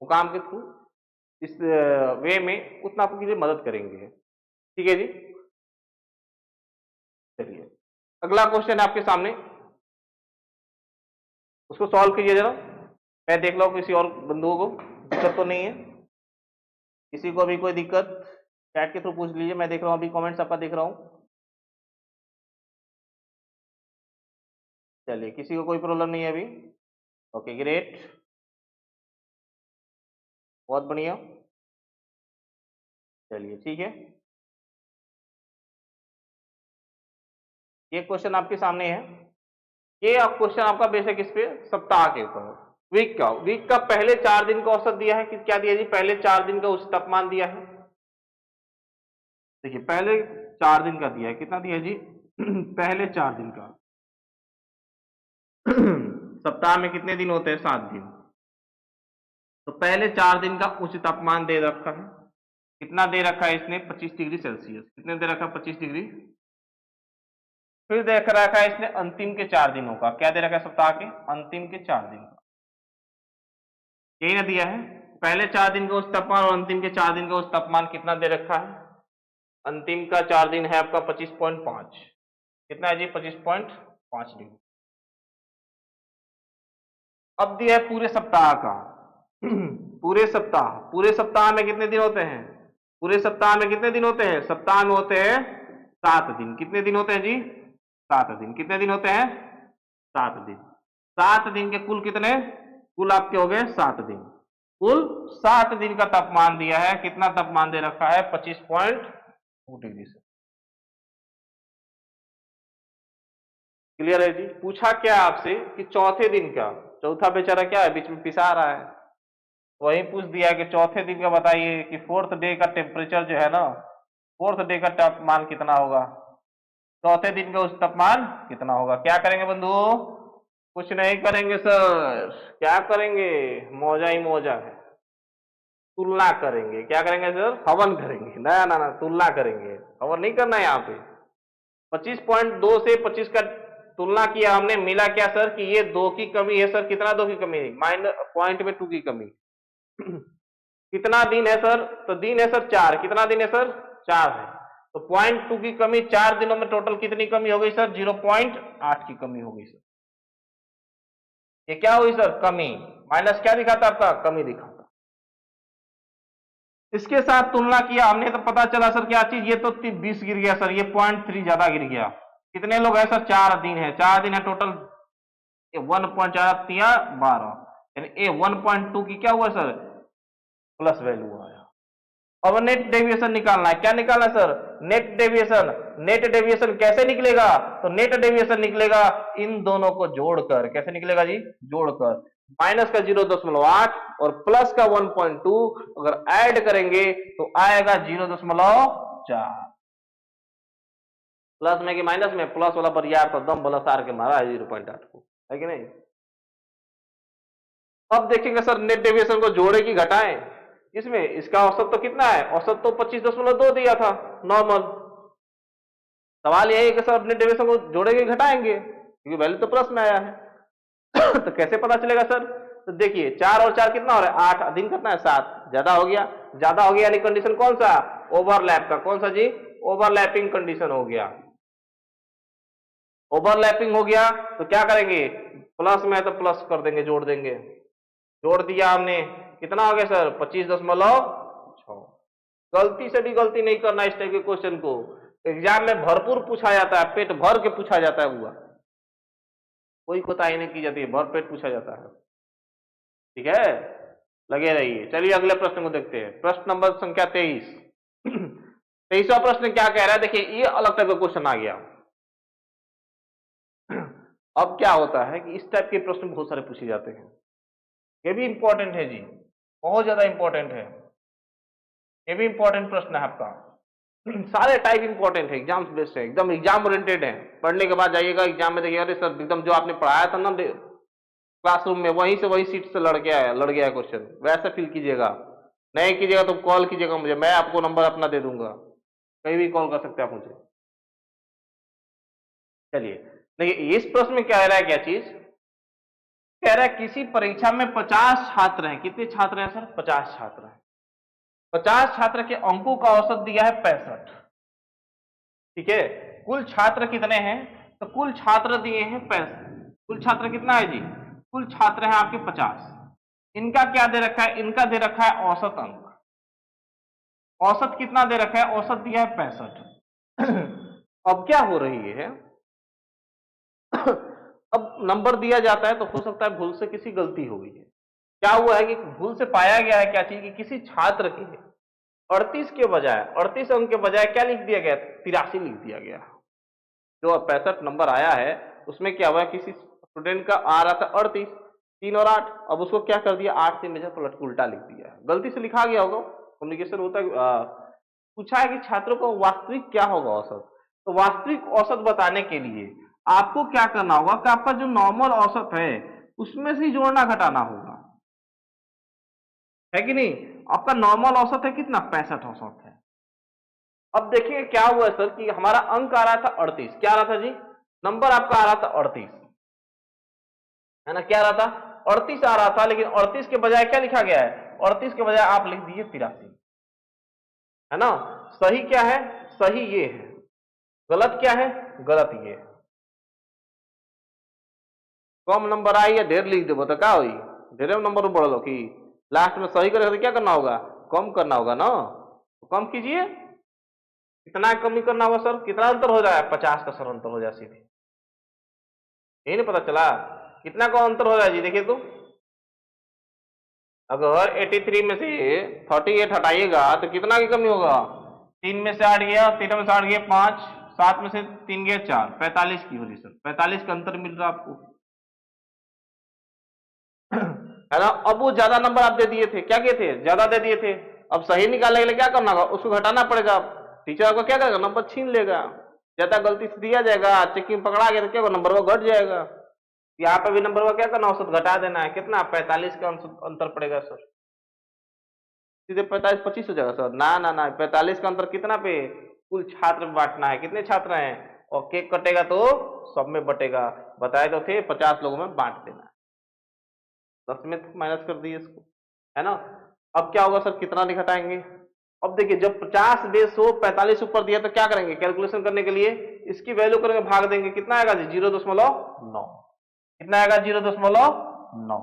मुकाम के थ्रू, इस वे में, उतना आपके लिए मदद करेंगे। ठीक है जी, चलिए अगला क्वेश्चन है आपके सामने, उसको सॉल्व कीजिए जरा। मैं देख रहा हूँ किसी और बंधुओं को दिक्कत तो नहीं है, किसी को भी कोई दिक्कत चैट के थ्रू पूछ लीजिए। मैं देख रहा हूँ अभी कमेंट्स आपका देख रहा हूँ। चलिए, किसी को कोई प्रॉब्लम नहीं है अभी? ओके ग्रेट, बहुत बढ़िया। चलिए ठीक है, ये क्वेश्चन आपके सामने है। ये क्वेश्चन आपका बेसिक इस पे सप्ताह के ऊपर, वीक का पहले 4 दिन का औसत दिया है कि क्या दिया जी? पहले 4 दिन का उच्च तापमान दिया है। देखिए पहले 4 दिन का दिया है, कितना दिया है जी? पहले 4 दिन का। सप्ताह में कितने दिन होते हैं? 7 दिन। तो पहले 4 दिन का उच्च तापमान दे रखा है, कितना दे रखा है इसने? 25 डिग्री सेल्सियस। कितने दे रखा है? 25 डिग्री। फिर देख रखा है इसने अंतिम के 4 दिनों का, क्या दे रखा है? सप्ताह के अंतिम के 4 दिन का, यही ना दिया है? पहले 4 दिन का उच्च तापमान और अंतिम के 4 दिन का उच्च तापमान कितना दे रखा है? अंतिम का 4 दिन है आपका 25.5, कितना है जी? 25.5 डिग्री। अब दिया है पूरे सप्ताह का। पूरे सप्ताह में कितने दिन होते हैं? पूरे सप्ताह में कितने दिन होते हैं? सप्ताह में होते हैं 7 दिन। कितने दिन होते हैं जी? 7 दिन। कितने दिन होते हैं? 7 दिन। 7 दिन के कुल कितने? कुल आपके हो गए 7 दिन। कुल 7 दिन का तापमान दिया है, कितना तापमान दे रखा है? 25.2 डिग्री से। क्लियर है जी? पूछा क्या आपसे कि चौथे दिन का, चौथा बेचारा क्या है? बीच में पिसा रहा है, वही पूछ दिया कि चौथे दिन का बताइए कि 4th डे का टेम्परेचर जो है ना, 4th डे का तापमान कितना होगा? चौथे दिन का उस तापमान कितना होगा? क्या करेंगे बंधु? कुछ नहीं करेंगे सर, क्या करेंगे? मौजा ही मौजा है, तुलना करेंगे। क्या करेंगे सर? हवन करेंगे। ना ना ना, तुलना करेंगे, हवन नहीं करना है यहाँ पे। 25.2 से 25 का तुलना किया हमने, मिला क्या सर? कि ये 2 की कमी है सर। कितना 2 की कमी? पॉइंट में 2 की कमी। कितना दिन है सर? तो दिन है सर 4। कितना दिन है सर? 4 है। तो 0.2 की कमी 4 दिनों में टोटल कितनी कमी हो गई सर? 0.8 की कमी हो गई सर। ये क्या हुई सर? कमी। माइनस क्या दिखाता आपका? कमी दिखाता। इसके साथ तुलना किया हमने तो पता चला सर क्या चीज? ये तो 20 गिर गया सर, ये 0.3 ज्यादा गिर गया। कितने लोग हैं सर? 4 दिन है, 4 दिन है टोटल। 1.4 या 12, यानी ए 1.2 की क्या हुआ सर? प्लस वैल्यू आया। अब नेट डेविएशन निकालना है। क्या निकालना है sir? Net deviation. Net deviation कैसे निकलेगा? तो नेट डेविएशन निकलेगा इन दोनों को जोड़कर। कैसे निकलेगा जी? जोड़कर। माइनस का 0.8 और प्लस का 1.2 अगर ऐड करेंगे तो आएगा 0.4। प्लस में कि माइनस में? प्लस वाला पर यार तो दम बोला सार के मारा है 0.8 को, है कि नहीं? अब देखेंगे सर नेट डेविएशन को जोड़े कि घटाएं। इसमें इसका औसत तो कितना है? औसत तो 25.2 दिया था नॉर्मल। सवाल यही है कि सर नेट डेविएशन को जोड़ेंगे घटाएंगे, क्योंकि वैल्यू तो प्लस में आया है। तो कैसे पता चलेगा सर? तो देखिए 4 और 4 कितना हो रहा है? 8। दिन कितना है? 7। ज्यादा हो गया। ज्यादा हो गया यानी कंडीशन कौन सा? ओवरलैप का। कौन सा जी? ओवरलैपिंग कंडीशन हो गया। ओवरलैपिंग हो गया तो क्या करेंगे? प्लस में है तो प्लस कर देंगे, जोड़ देंगे। जोड़ दिया हमने, कितना हो गया सर? 25.6। गलती से भी गलती नहीं करना इस टाइप के क्वेश्चन को। एग्जाम में भरपूर पूछा जाता है, पेट भर के पूछा जाता है, हुआ कोई कोताही नहीं की जाती है, भर पेट पूछा जाता है। ठीक है, लगे रहिए। चलिए अगले प्रश्न को देखते हैं। प्रश्न नंबर संख्या 23। 23वां प्रश्न क्या कह रहा है? देखिए ये अलग टाइप का क्वेश्चन आ गया। अब क्या होता है कि इस टाइप के प्रश्न बहुत सारे पूछे जाते हैं, ये भी इंपॉर्टेंट है जी, बहुत ज्यादा इंपॉर्टेंट है। ये भी इंपॉर्टेंट प्रश्न है आपका। सारे टाइप इंपॉर्टेंट है, एग्जाम बेस्ड है, एकदम एग्जाम ओरिएंटेड है। पढ़ने के बाद जाइएगा एग्जाम में, देखिएगा अरे सर एकदम जो आपने पढ़ाया था ना क्लासरूम में, वहीं से वही सीट से लड़ गया क्वेश्चन, वैसे फिल कीजिएगा। नहीं कीजिएगा तो कॉल कीजिएगा मुझे, मैं आपको नंबर अपना दे दूंगा, कहीं भी कॉल कर सकते हैं आप मुझे। चलिए देखिए इस प्रश्न में क्या रहा है, क्या चीज कह रहा है? किसी परीक्षा में 50 छात्र हैं। कितने छात्र हैं सर? 50 छात्र हैं। 50 छात्र के अंकों का औसत दिया है 65। ठीक है, कुल छात्र कितने हैं? तो कुल छात्र दिए हैं 65। कुल छात्र कितना है जी? कुल छात्र हैं आपके 50। इनका क्या दे रखा है? इनका दे रखा है औसत अंक। औसत कितना दे रखा है? औसत दिया है 65। अब क्या हो रही है? अब नंबर दिया जाता है तो हो सकता है भूल से किसी गलती हो गई है। क्या हुआ है कि भूल से पाया गया है क्या चीज कि किसी छात्र के 38 के बजाय 38 अंक के बजाय क्या लिख दिया गया? 83 लिख दिया गया। जो 65 नंबर आया है उसमें क्या हुआ? किसी स्टूडेंट का आ रहा था 38, 3 और 8, अब उसको क्या कर दिया? 8 से मेजर पलट उल्टा लिख दिया है, गलती से लिखा गया होगा, कम्युनिकेशन होता है, पूछा है कि छात्रों का वास्तविक क्या होगा औसत। तो वास्तविक औसत बताने के लिए आपको क्या करना होगा कि आपका जो नॉर्मल औसत है उसमें से जोड़ना घटाना होगा, है कि नहीं। आपका नॉर्मल औसत है कितना, 65 औसत है। अब देखिए क्या हुआ सर कि हमारा अंक आ रहा था 38, क्या आ रहा था जी, नंबर आपका आ रहा था 38, है ना, क्या आ रहा था 38 आ रहा था, लेकिन 38 के बजाय क्या लिखा गया है, 38 के बजाय आप लिख दिए 83, है ना। सही क्या है, सही ये है, गलत क्या है, गलत ये है। कम नंबर आई या ढेर लिख देबो तो क्या हुई, ढेर नंबर बढ़ लो कि लास्ट में सही करेगा तो क्या करना होगा, कम करना होगा ना, तो कम कीजिए। कितना कमी करना होगा सर, कितना अंतर हो जाए, 50 का सर अंतर हो जाए सीधे, यही नहीं पता चला कितना का अंतर हो जाए जी। देखिए तो अगर 83 में से 38 हटाइएगा तो कितना की कमी होगा, 3 में से 8 गया, 13 में से 8 गया 5, 7 में से 3 गया 4, 45 की हो रही सर, 45 का अंतर मिल रहा आपको, है ना। अब वो ज्यादा नंबर आप दे दिए थे, क्या किए थे, ज्यादा दे दिए थे। अब सही निकालने के लिए क्या करना होगा, उसको घटाना पड़ेगा। टीचर आपको क्या करेगा, नंबर छीन लेगा, ज्यादा गलती से दिया जाएगा, चेकिंग पकड़ा गया तो क्या होगा, नंबर वो घट जाएगा। यहाँ पे भी नंबर का क्या करना, औसत घटा देना है, कितना 45 का अंतर पड़ेगा सर, सीधे 45 25 हो जाएगा सर, ना ना ना, 45 का अंतर कितना पे, कुल छात्र में बांटना है, कितने छात्र हैं, और केक कटेगा तो सब में बटेगा, बताए तो थे 50 लोगों में बांट देना है, 10 में माइनस कर दिए इसको, है ना। अब क्या होगा सर, कितना घटाएंगे, अब देखिए जब 50 बेस 100 45 ऊपर दिया तो क्या करेंगे, कैलकुलेशन करने के लिए इसकी वैल्यू करेंगे, भाग देंगे, कितना आएगा जी 0.9, कितना आएगा 0.9।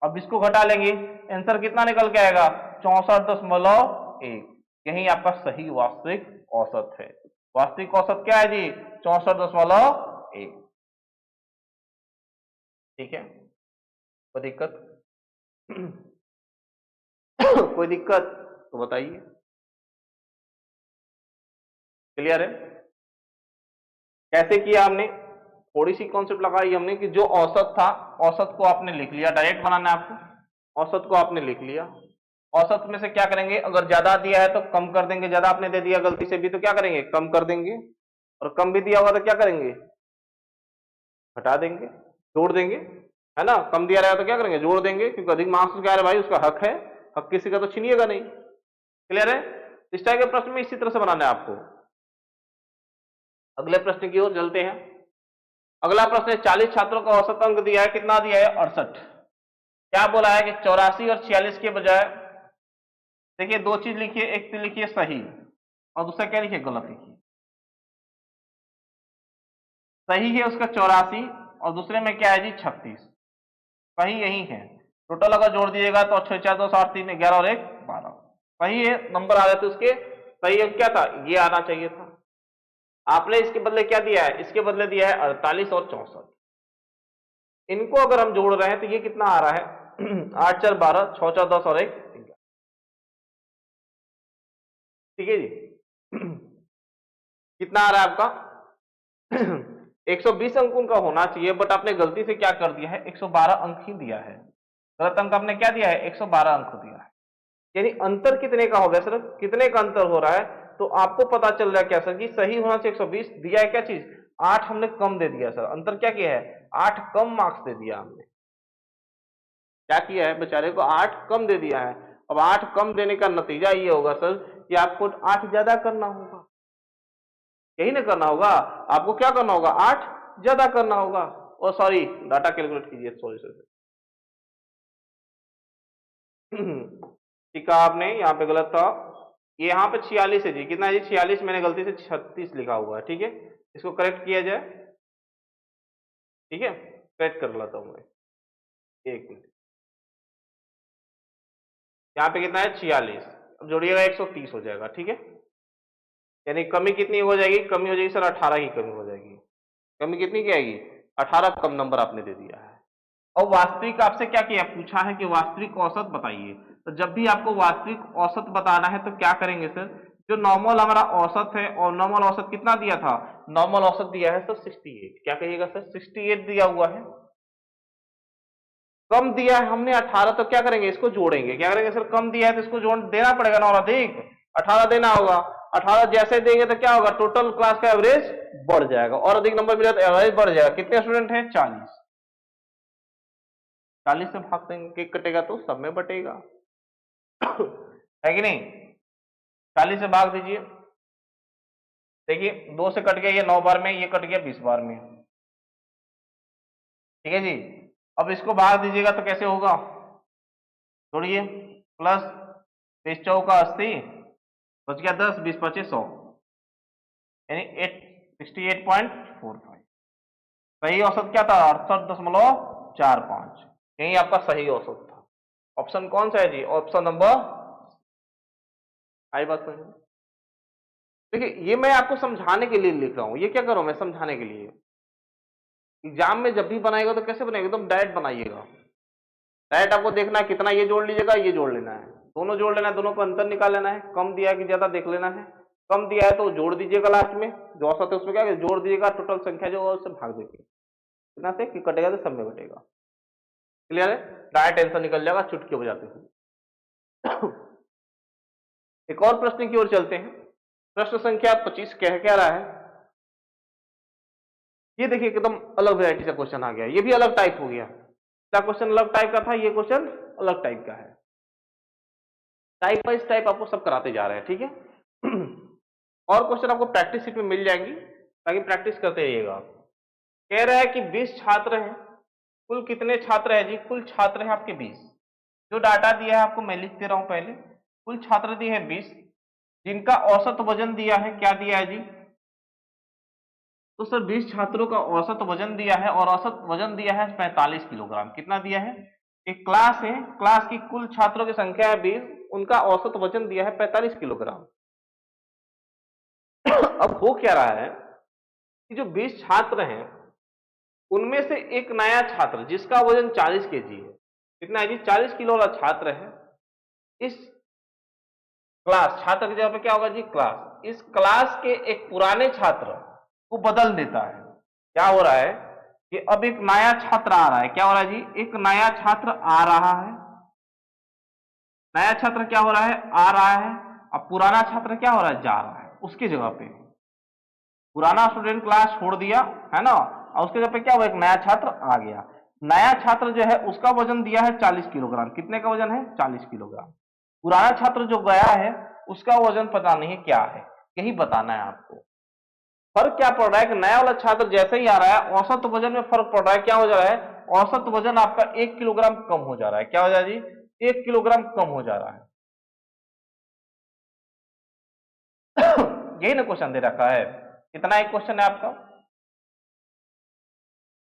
अब इसको घटा लेंगे, आंसर कितना निकल के आएगा 64.1, यही आपका सही वास्तविक औसत है। वास्तविक औसत क्या है जी, 64.1, ठीक है। कोई दिक्कत कोई दिक्कत तो बताइए, क्लियर है। कैसे किया हमने, थोड़ी सी कॉन्सेप्ट लगाई हमने कि जो औसत था, औसत को आपने लिख लिया, डायरेक्ट बनाना है आपको, औसत को आपने लिख लिया, औसत में से क्या करेंगे, अगर ज्यादा दिया है तो कम कर देंगे, ज्यादा आपने दे दिया गलती से भी तो क्या करेंगे, कम कर देंगे, और कम भी दिया होगा तो क्या करेंगे, हटा देंगे, जोड़ देंगे, है ना। कम दिया रहेगा तो क्या करेंगे, जोड़ देंगे, क्योंकि अधिक मार्क्स क्या है भाई, उसका हक है, हक किसी का तो छीनिएगा नहीं, क्लियर है। इस टाइप के प्रश्न में इसी तरह से बनाना है आपको। अगले प्रश्न की ओर चलते हैं। अगला प्रश्न है, 40 छात्रों का औसत अंक दिया है, कितना दिया है 68, क्या बोला है कि 84 और 46 के बजाय, देखिए दो चीज लिखिए, एक तो लिखिए सही और दूसरा क्या लिखिए, गलत लिखिए। सही है उसका 84 और दूसरे में क्या है जी 36, सही यही है, टोटल अगर जोड़ दीजिएगा तो 6 4 2 7 3 11 और 1 12, सही है, नंबर आ जाते उसके, सही है क्या था, ये आना चाहिए था, आपने इसके बदले क्या दिया है, इसके बदले दिया है 48 और 64, इनको अगर हम जोड़ रहे हैं तो ये कितना आ रहा है 8 4 12, 6 4 10 और 1 11, ठीक है जी। कितना आ रहा है आपका 120 अंक उनका होना चाहिए, बट आपने गलती से क्या कर दिया है, 112 अंक ही दिया है, गलत अंक आपने क्या दिया है, 112 अंक दिया है, यानी अंतर कितने का हो गया सर, कितने का अंतर हो रहा है, तो आपको पता चल रहा है क्या सर कि सही होना चाहिए 120, दिया है क्या चीज 8, हमने कम दे दिया सर, अंतर क्या किया है 8 कम मार्क्स दे दिया हमने, क्या किया है बेचारे को 8 कम दे दिया है। अब 8 कम देने का नतीजा ये होगा सर कि आपको 8 ज्यादा करना होगा, यही ना करना होगा, आपको क्या करना होगा 8 ज्यादा करना होगा, ओ सॉरी डाटा कैलकुलेट कीजिए, सॉरी सॉरी ठीक है, आपने यहाँ पे गलत था, ये यहाँ पे 46 है जी, कितना है जी 46, मैंने गलती से 36 लिखा हुआ है, ठीक है, इसको करेक्ट किया जाए, ठीक है, करेक्ट कर लेता हूँ मैं, एक मिनट, यहाँ पे कितना है 46, अब जोड़िएगा 130 हो जाएगा, ठीक है, यानी कमी कितनी हो जाएगी, कमी हो जाएगी सर 18 की कमी हो जाएगी, कमी कितनी की आएगी 18, कम नंबर आपने दे दिया है। और वास्तविक आपसे क्या किया, पूछा है कि वास्तविक औसत बताइए, तो जब भी आपको वास्तविक औसत बताना है तो क्या करेंगे सर, जो नॉर्मल हमारा औसत है, और नॉर्मल औसत कितना दिया था, नॉर्मल औसत दिया है सर 68, क्या कहिएगा सर 68 दिया हुआ है, कम दिया है हमने 18, तो क्या करेंगे इसको जोड़ेंगे, क्या करेंगे सर, कम दिया है तो इसको जोड़ देना पड़ेगा ना और अधिक, 18 देना होगा। 18 जैसे देंगे तो क्या होगा, टोटल क्लास का एवरेज बढ़ जाएगा, और अधिक नंबर मिला तो एवरेज बढ़ जाएगा। कितने स्टूडेंट हैं, 40। 40 से भाग देंगे, केक कटेगा तो सब में बटेगा है कि नहीं। 40 से भाग दीजिए, देखिए 2 से कट गया ये 9 बार में, ये कट गया 20 बार में, ठीक है जी। अब इसको भाग दीजिएगा तो कैसे होगा, छोड़िए, प्लस 20 चौका 80, बच गया 10, 20 25 100, यानी 68.45। सही औसत क्या था, 68.45, यही आपका सही औसत था। ऑप्शन कौन सा है जी, ऑप्शन नंबर, आई बात समझ। देखिए ये मैं आपको समझाने के लिए लिख रहा हूं, ये क्या करूं मैं, समझाने के लिए। एग्जाम में जब भी बनाएगा तो कैसे बनाएगा, एकदम डायरेक्ट बनाइएगा। डायरेक्ट आपको देखना है कितना ये जोड़ लीजिएगा, ये जोड़ लेना है, दोनों जोड़ लेना है, दोनों का अंतर निकाल लेना है, कम दिया है कि ज्यादा देख लेना है। कम दिया है तो जोड़ दीजिएगा, लास्ट में जो औसत है उसमें क्या है, जोड़ दीजिएगा, टोटल संख्या जो है उससे भाग दीजिए, कितना से कि कटेगा तो सब में बटेगा। क्लियर है, डायरेक्ट आंसर निकल जाएगा चुटकी बजाते हुए। एक और प्रश्न की ओर चलते हैं। प्रश्न संख्या 25 कह रहा है, ये देखिए एकदम अलग वैरायटी का क्वेश्चन आ गया, ये भी अलग टाइप हो गया। क्या क्वेश्चन अलग टाइप का था, ये क्वेश्चन अलग टाइप का है। टाइप वाइज टाइप आपको सब कराते जा रहे हैं, ठीक है। और क्वेश्चन आपको प्रैक्टिस शीट में मिल जाएंगी, ताकि प्रैक्टिस करते रहिएगा। कह रहा है कि 20 छात्र हैं, कुल कितने छात्र हैं जी, कुल छात्र हैं आपके 20। जो डाटा दिया है आपको मैं लिख दे रहा हूं पहले, कुल छात्र दिए हैं 20, जिनका औसत वजन दिया है, क्या दिया है जी, तो सर 20 छात्रों का औसत वजन दिया है, और औसत वजन दिया है 45 किलोग्राम। कितना दिया है, एक क्लास है, क्लास की कुल छात्रों की संख्या है 20, उनका औसत वजन दिया है 45 किलोग्राम। अब हो क्या रहा है कि जो 20 छात्र हैं उनमें से एक नया छात्र जिसका वजन 40 केजी है, कितना है जी, 40 किलो वाला छात्र है, इस क्लास, छात्र की जगह पे क्या होगा जी, क्लास, इस क्लास के एक पुराने छात्र को बदल देता है। क्या हो रहा है कि अब एक नया छात्र आ रहा है, क्या हो रहा है जी, एक नया छात्र आ रहा है, नया छात्र क्या हो रहा है, आ रहा है, अब पुराना छात्र क्या हो रहा है, जा रहा है। उसकी जगह पे पुराना स्टूडेंट क्लास छोड़ दिया है ना, और उसके जगह पे क्या हुआ, एक नया छात्र आ गया। नया छात्र जो है उसका वजन दिया है 40 किलोग्राम। कितने का वजन है, 40 किलोग्राम। पुराना छात्र जो गया है उसका वजन पता नहीं है क्या है, यही बताना है आपको। फर्क क्या पड़ रहा है कि नया वाला छात्र जैसे ही आ रहा है औसत वजन में फर्क पड़ रहा है। क्या हो जा रहा है, औसत वजन आपका 1 किलोग्राम कम हो जा रहा है। क्या हो जा रहा है जी, 1 किलोग्राम कम हो जा रहा है। यही ना क्वेश्चन दे रखा है, कितना एक क्वेश्चन है आपका।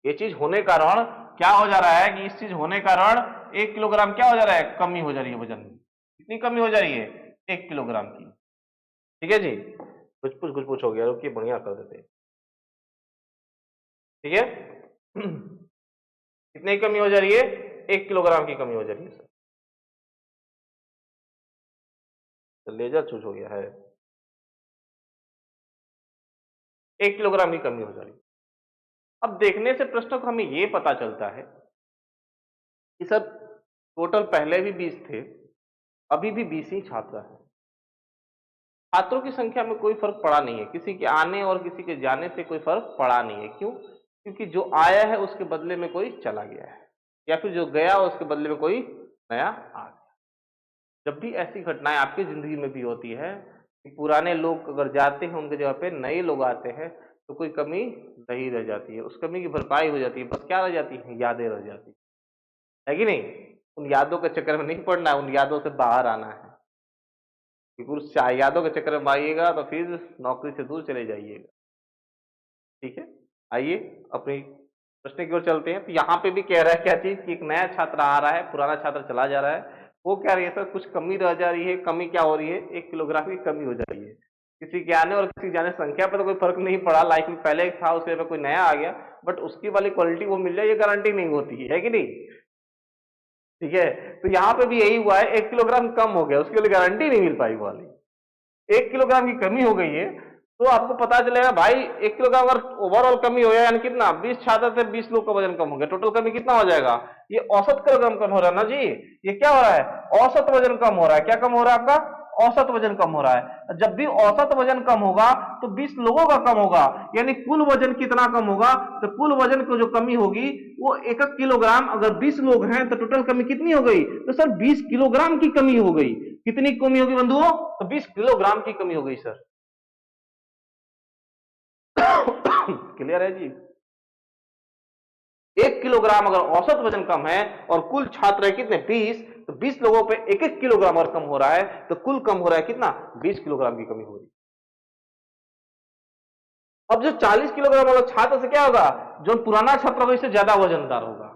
ये चीज होने कारण क्या हो जा रहा है कि इस चीज होने कारण 1 किलोग्राम क्या हो जा रहा है, कमी हो जा रही है वजन में। कितनी कमी हो जा रही है, 1 किलोग्राम की। ठीक है जी, कुछ पूछ हो गया, रुकिए बढ़िया कर देते, ठीक है। कितनी कमी हो जा रही है, 1 किलोग्राम की कमी हो जा रही है सर। लेजर चूज हो गया है, 1 किलोग्राम की कमी हो जा रही है। अब देखने से प्रश्न को हमें यह पता चलता है कि सर टोटल पहले भी 20 थे, अभी भी 20 ही छात्र हैं। छात्रों की संख्या में कोई फर्क पड़ा नहीं है, किसी के आने और किसी के जाने से कोई फर्क पड़ा नहीं है। क्यों, क्योंकि जो आया है उसके बदले में कोई चला गया है, या फिर जो गया उसके बदले में कोई नया आ गया। जब भी ऐसी घटनाएं आपकी जिंदगी में भी होती है कि पुराने लोग अगर जाते हैं उनके जगह पे नए लोग आते हैं, तो कोई कमी नहीं रह जाती है, उस कमी की भरपाई हो जाती है। बस क्या रह जाती है, यादें रह जाती है कि नहीं। उन यादों के चक्कर में नहीं पड़ना है, उन यादों से बाहर आना है। क्योंकि उस यादों के चक्कर में आइएगा तो फिर नौकरी से दूर चले जाइएगा। ठीक है, आइए अपनी प्रश्न की ओर चलते हैं। तो यहाँ पे भी कह रहा है क्या चीज कि एक नया छात्र आ रहा है, पुराना छात्र चला जा रहा है। वो क्या रही है सर, कुछ कमी रह जा रही है। कमी क्या हो रही है, 1 किलोग्राम की कमी हो जा रही है। किसी के आने और किसी जाने संख्या पर तो कोई फर्क नहीं पड़ा, लाइफ में पहले था उसके में कोई नया आ गया, बट उसकी वाली क्वालिटी वो मिल जाए ये गारंटी नहीं होती है कि नहीं। ठीक है, तो यहाँ पे भी यही हुआ है, 1 किलोग्राम कम हो गया, उसके लिए गारंटी नहीं मिल पाई वाली। 1 किलोग्राम की कमी हो गई है तो आपको पता चलेगा भाई 1 किलोग्राम अगर ओवरऑल कमी हो गया, यानी कितना, 20 छात्र थे, 20 लोग का वजन कम हो गया, टोटल कमी कितना हो जाएगा, ये औसत किलोग्राम कम हो रहा है ना जी। ये क्या हो रहा है, औसत वजन कम हो रहा है। क्या कम हो रहा है आपका, औसत वजन कम हो रहा है। जब भी औसत वजन कम होगा तो 20 लोगों का कम होगा, यानी कुल वजन कितना कम होगा, तो कुल वजन को जो कमी होगी वो 1 किलोग्राम। अगर 20 लोग हैं तो टोटल कमी कितनी हो गई, तो सर 20 किलोग्राम की कमी हो गई। कितनी कमी होगी बंधुओं, तो 20 किलोग्राम की कमी हो गई सर। क्लियर है जी। 1 किलोग्राम अगर औसत वजन कम है और कुल छात्र है कितने 20, तो 20 लोगों पे 1 किलोग्राम और कम हो रहा है, तो कुल कम हो रहा है कितना 20 किलोग्राम की कमी हो रही है। अब जो 40 किलोग्राम वाला छात्र से क्या होगा, जो पुराना छात्र होगा इससे ज्यादा वजनदार होगा,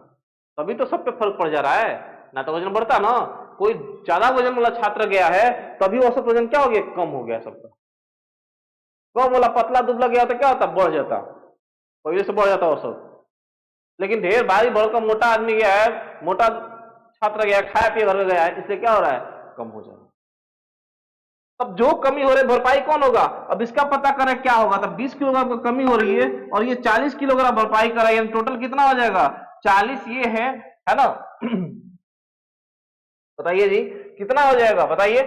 तभी तो सब पे फर्क पड़ जा रहा है ना, तो वजन बढ़ता ना। कोई ज्यादा वजन वाला छात्र गया है तभी औसत वजन क्या हो गया, कम हो गया सबका। कम वाला पतला दुबला गया तो क्या होता, बढ़ जाता, पहले से बढ़ जाता औसत। लेकिन ढेर भारी भरकम मोटा आदमी गया है, मोटा छात्र गया, खाया पिए घर गया है, इसलिए क्या हो रहा है, कम हो जा रहा है। अब जो कमी हो रही है भरपाई कौन होगा, अब इसका पता करें क्या होगा। तब 20 किलोग्राम की कमी हो रही है और ये 40 किलोग्राम भरपाई कर रहा है, टोटल कितना हो जाएगा 40, ये है ना। बताइए जी कितना हो जाएगा, बताइए।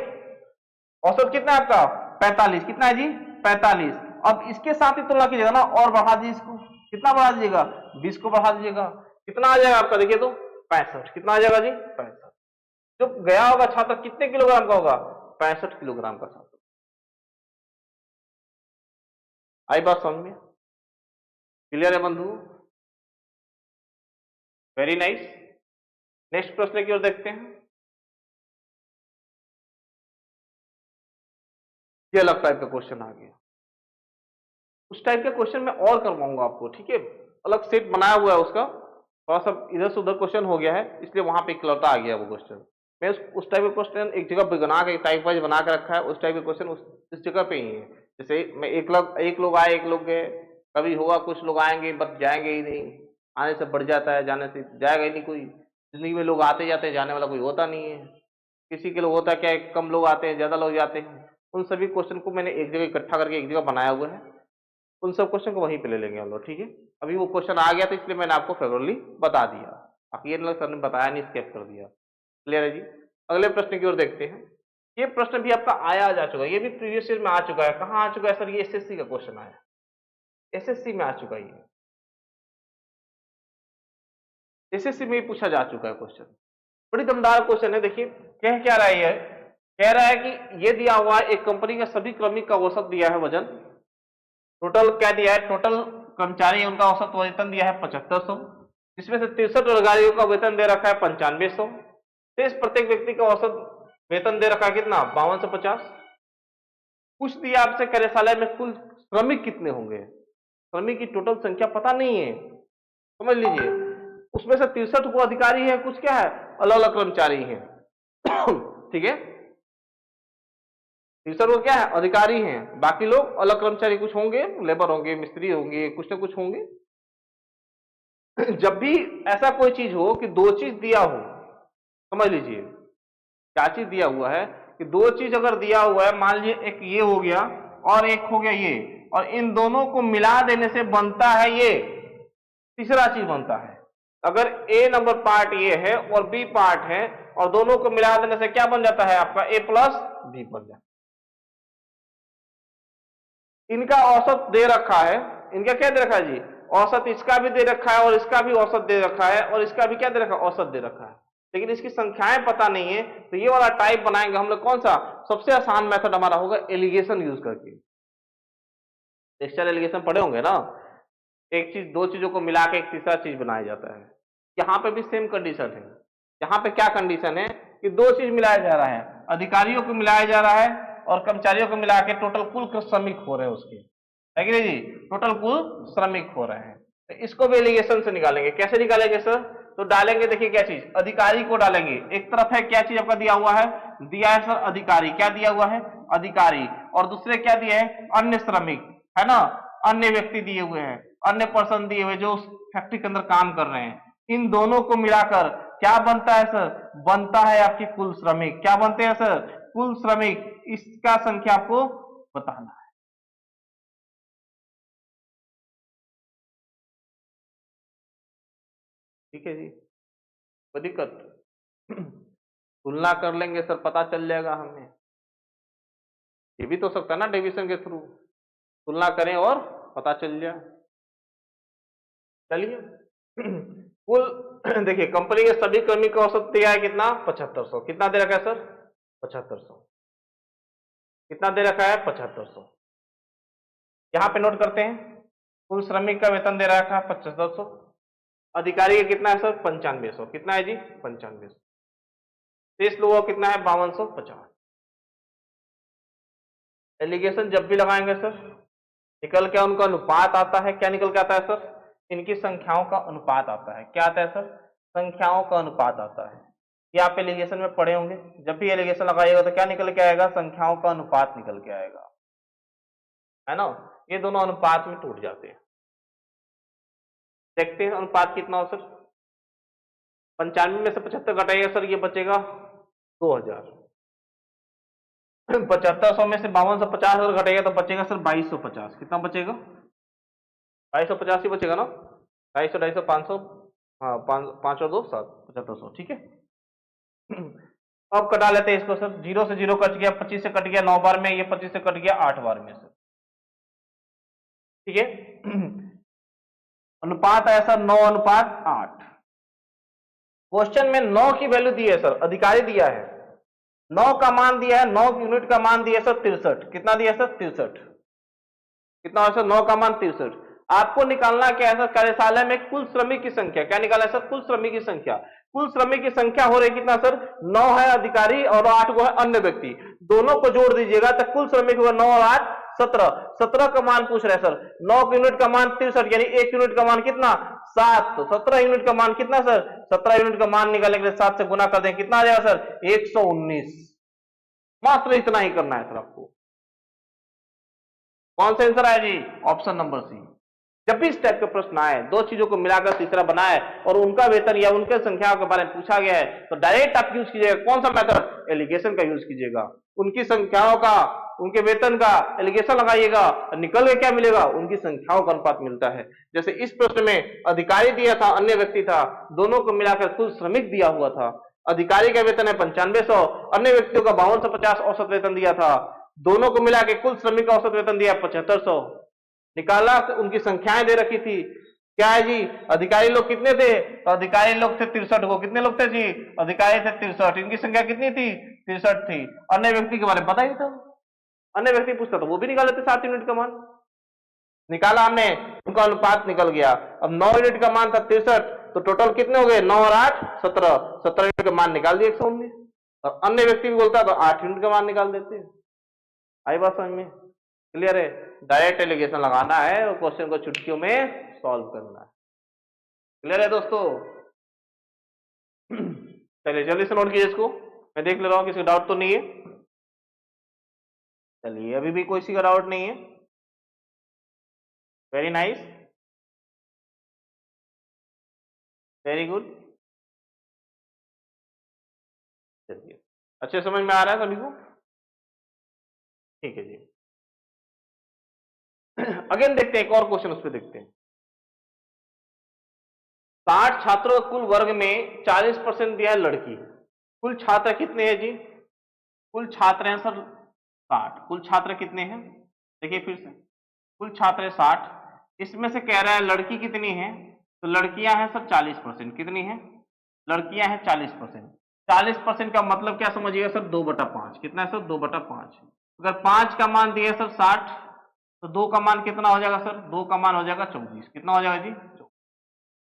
औसत कितना है आपका 45, कितना है जी 45। अब इसके साथ ही तुलना कीजिएगा ना, और बढ़ा दीजिए इसको, कितना बढ़ा दीजिएगा 20 को बढ़ा दीजिएगा, कितना आ जाएगा आपका, देखिए तो 65, कितना आ जाएगा जी 65। जो गया होगा छात्र कितने किलोग्राम का होगा, 65 किलोग्राम का छात्र। आई बात समझ में, क्लियर है बंधु, वेरी नाइस। नेक्स्ट प्रश्न की ओर देखते हैं। ये अलग टाइप का क्वेश्चन आ गया, उस टाइप के क्वेश्चन मैं और करवाऊंगा आपको, ठीक है। अलग सेट बनाया हुआ है उसका, थोड़ा सा इधर से उधर क्वेश्चन हो गया है, इसलिए वहां पे इकलौता आ गया वो क्वेश्चन। मैं उस टाइप का क्वेश्चन एक जगह पे बना के टाइप वाइज बना के रखा है, उस टाइप के क्वेश्चन उस जगह पे ही है। जैसे मैं एक लोग आए एक लोग गए, कभी होगा कुछ लोग आएंगे बस जाएंगे ही नहीं, आने से बढ़ जाता है जाने से जाएगा ही नहीं कोई। जिंदगी में लोग आते जाते हैं, जाने वाला कोई होता नहीं है। किसी के लोग होता है क्या है, कम लोग आते हैं ज्यादा लोग जाते हैं। उन सभी क्वेश्चन को मैंने एक जगह इकट्ठा करके एक जगह बनाया हुआ है, उन सब क्वेश्चन को वहीं पे ले लेंगे हम लोग, ठीक है। अभी वो क्वेश्चन आ गया था इसलिए मैंने आपको फेवरली बता दिया, बाकी ये सर ने बताया नहीं, स्किप कर दिया। क्लियर है जी। अगले प्रश्न की ओर देखते हैं। ये प्रश्न भी आपका आया जा चुका है, ये भी प्रीवियस ईयर में आ चुका है। कहाँ आ चुका है सर, ये एसएससी का क्वेश्चन आया, एसएससी में आ चुका है, ये एसएससी में पूछा जा चुका है क्वेश्चन। बड़ी दमदार क्वेश्चन है, देखिए कह क्या रहा है ये, कह रहा है कि ये दिया हुआ है एक कंपनी का सभी क्रमिक का औसत दिया है वजन, टोटल क्या दिया है, टोटल कर्मचारी उनका औसत वेतन दिया है 7500, जिसमें से 63 अधिकारियों का वेतन दे रखा है 9500, शेष प्रत्येक व्यक्ति का औसत वेतन दे रखा है कितना 5250। कुछ दिया आपसे कार्यशाला में कुल श्रमिक कितने होंगे, श्रमिक की टोटल संख्या पता नहीं है, समझ लीजिए। उसमें से 63 को अधिकारी है, कुछ क्या है अलग अलग कर्मचारी है, ठीक है। 63 को क्या है अधिकारी हैं, बाकी लोग अलग कर्मचारी, कुछ होंगे लेबर होंगे मिस्त्री होंगे कुछ ना कुछ होंगे। जब भी ऐसा कोई चीज हो कि दो चीज दिया हो, समझ लीजिए क्या चीज दिया हुआ है कि दो चीज अगर दिया हुआ है, मान लीजिए एक ये हो गया और एक हो गया ये, और इन दोनों को मिला देने से बनता है ये तीसरा चीज बनता है। अगर ए नंबर पार्ट ये है और बी पार्ट है और दोनों को मिला देने से क्या बन जाता है आपका ए प्लस बी बन जाता है। इनका औसत दे रखा है, इनका क्या दे रखा है जी, औसत इसका भी दे रखा है और इसका भी औसत दे रखा है और इसका भी क्या दे रखा है, औसत दे रखा है, लेकिन इसकी संख्याएं पता नहीं है। तो ये वाला टाइप बनाएंगे हम लोग, कौन सा सबसे आसान मेथड हमारा होगा, एलिगेशन यूज करके। टेक्सचर एलिगेशन पढ़े होंगे ना, एक चीज दो चीजों को मिला के एक तीसरा चीज बनाया जाता है। यहाँ पे भी सेम कंडीशन है। यहाँ पे क्या कंडीशन है कि दो चीज मिलाया जा रहा है, अधिकारियों को मिलाया जा रहा है और कर्मचारियों को मिला के टोटल कुल श्रमिक हो रहे हैं उसके, है कि नहीं जी, टोटल कुल श्रमिक हो रहे हैं। तो इसको भी एलिगेशन से निकालेंगे, कैसे निकालेंगे सर, तो डालेंगे, देखिए क्या चीज, अधिकारी को डालेंगे। एक तरफ है क्या चीज आपका दिया हुआ है, दिया है सर अधिकारी, क्या दिया हुआ है अधिकारी, और दूसरे क्या दिए हैं अन्य श्रमिक, है ना, अन्य व्यक्ति दिए हुए हैं, अन्य पर्सन दिए हुए जो उस फैक्ट्री के अंदर काम कर रहे हैं। इन दोनों को मिलाकर क्या बनता है सर, बनता है आपकी कुल श्रमिक। क्या बनते हैं सर, कुल श्रमिक, इसका संख्या आपको बताना है। ठीक है जी, कोई दिक्कत, तुलना कर लेंगे सर, पता चल जाएगा हमें। ये भी तो हो सकता है ना डिवीजन के थ्रू, तुलना करें और पता चल जाए। चलिए कुल देखिए कंपनी के सभी कर्मी का औसत दिया है कितना 7500, कितना दे रखा है सर 7500, कितना दे रखा है 7500। यहां पे नोट करते हैं कुल श्रमिक का वेतन दे रखा है 7500, अधिकारी का कितना है सर 9500, कितना है जी 9500, शेष लोगों का कितना है 5250। एलिगेशन जब भी लगाएंगे सर निकल के उनका अनुपात आता है, क्या निकल के आता है सर इनकी संख्याओं का अनुपात आता है, क्या आता है सर संख्याओं का अनुपात आता है। ये आप एलिगेशन में पढ़े होंगे, जब भी एलिगेशन लगाइएगा तो क्या निकल के आएगा संख्याओं का अनुपात निकल के आएगा, है ना। ये दोनों अनुपात में टूट जाते हैं। देखते हैं अनुपात कितना हो सर, 95 में से 75 घटाइएगा सर ये बचेगा 2000, 7500 में से 5250 अगर घटेगा तो बचेगा सर 2250, कितना बचेगा 2250 ही बचेगा ना, 250 250 500, हाँ 5 और 2 7 7500, ठीक है। अब कटा लेते हैं इसको सर, 0 से 0 कट गया, 25 से कट गया 9 बार में, ये 25 से कट गया 8 बार में सर, ठीक है। अनुपात आया सर 9 अनुपात 8। क्वेश्चन में 9 की वैल्यू दी है सर, अधिकारी दिया है 9 का मान दिया है, 9 यूनिट का मान दिया है सर 63, कितना दिया है सर 63, कितना है सर 9 का मान 63। आपको निकालना क्या है सर कार्यशाला में कुल श्रमिक की संख्या, क्या निकाला है सर कुल श्रमिक की संख्या, कुल श्रमिक की संख्या हो रही कितना सर 9 है अधिकारी और 8 को है अन्य व्यक्ति, दोनों को जोड़ दीजिएगा तो कुल श्रमिक होगा 9 और 8 17, 17 का मान पूछ रहे हैं सर, 9 यूनिट का मान 63 यानी 1 यूनिट का मान कितना 7, तो 17 यूनिट का मान कितना सर 17 यूनिट का मान निकालने के लिए 7 से गुना कर दें, कितना आ जाएगा सर 119। मात्र इतना ही करना है सर आपको। कौन सा आंसर आया जी ऑप्शन नंबर सी। जब भी इस टाइप के प्रश्न आए, दो चीजों को मिलाकर तीसरा बनाए और उनका वेतन या उनके संख्याओं के बारे में पूछा गया है तो डायरेक्ट आप यूज कीजिएगा कौन सा मेथड एलिगेशन का यूज कीजिएगा, उनकी संख्याओं का उनके वेतन का एलिगेशन लगाइएगा, निकल के क्या मिलेगा उनकी संख्याओं का अनुपात मिलता है। जैसे इस प्रश्न में अधिकारी दिया था अन्य व्यक्ति था, दोनों को मिलाकर कुल श्रमिक दिया हुआ था, अधिकारी का वेतन है 9500, अन्य व्यक्तियों का 5250 औसत वेतन दिया था, दोनों को मिला के कुल श्रमिक का औसत वेतन दिया 7500, निकाला उनकी संख्याएं दे रखी थी, क्या है जी अधिकारी लोग कितने थे तो अधिकारी लोग थे 63 को, कितने लोग थे जी अधिकारी थे 63, इनकी संख्या कितनी थी 63 थी। अन्य व्यक्ति के बारे में पता ही था, अन्य व्यक्ति पूछता तो वो भी निकाल लेते 7 यूनिट का मान, निकाला हमने उनका अनुपात निकल गया। अब 9 यूनिट का मान था 63 तो टोटल कितने हो गए 9 और 8 17, 17 यूनिट का मान निकाल दिया 119, और अन्य व्यक्ति भी बोलता तो 8 यूनिट का मान निकाल देते। आई बात समझ में, क्लियर है। डायरेक्ट एलिगेशन लगाना है और क्वेश्चन को चुटकियों में सॉल्व करना है, क्लियर है दोस्तों। चलिए जल्दी से नोट कीजिए इसको, मैं देख ले रहा हूं किसी का डाउट तो नहीं है। चलिए अभी भी कोई सी का डाउट नहीं है, वेरी नाइस, वेरी गुड। चलिए अच्छे समझ में आ रहा है सभी को, ठीक है जी। अगेन देखते हैं एक और क्वेश्चन, उस पर देखते हैं। 60 छात्रों कुल वर्ग में 40% दिया है लड़की, कुल छात्र कितने हैं जी, कुल छात्र हैं सर 60, कुल छात्र कितने हैं देखिए फिर से, कुल छात्र है 60, इसमें से कह रहा है लड़की कितनी है तो लड़कियां हैं सर 40%, कितनी है लड़कियां हैं 40%, 40% का मतलब क्या समझिएगा सर 2/5, कितना है सर 2/5, अगर 5 का मान दिया सर 60 तो 2 का मान कितना हो जाएगा सर 2 का मान हो जाएगा 24, कितना हो जाएगा जी 24,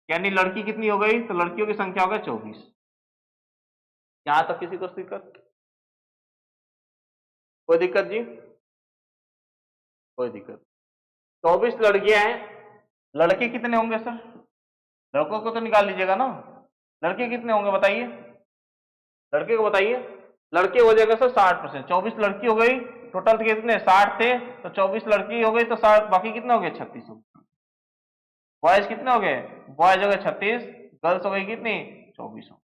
यानी लड़की कितनी हो गई तो लड़कियों की संख्या हो गई 24। यहां तक किसी को दिक्कत, कोई दिक्कत जी, कोई दिक्कत। 24 लड़कियां हैं, लड़के कितने होंगे सर, लड़कों को तो निकाल लीजिएगा ना, लड़के कितने होंगे बताइए, लड़के को बताइए, लड़के हो जाएगा सर 60%, 24 लड़की हो गई, टोटल कितने 60 थे तो 24 लड़की हो गई तो 60, बाकी कितने हो गए 36 हो गए, बॉयज कितने हो गए, बॉयज हो गए 36, गर्ल्स हो गई कितनी 24 हो।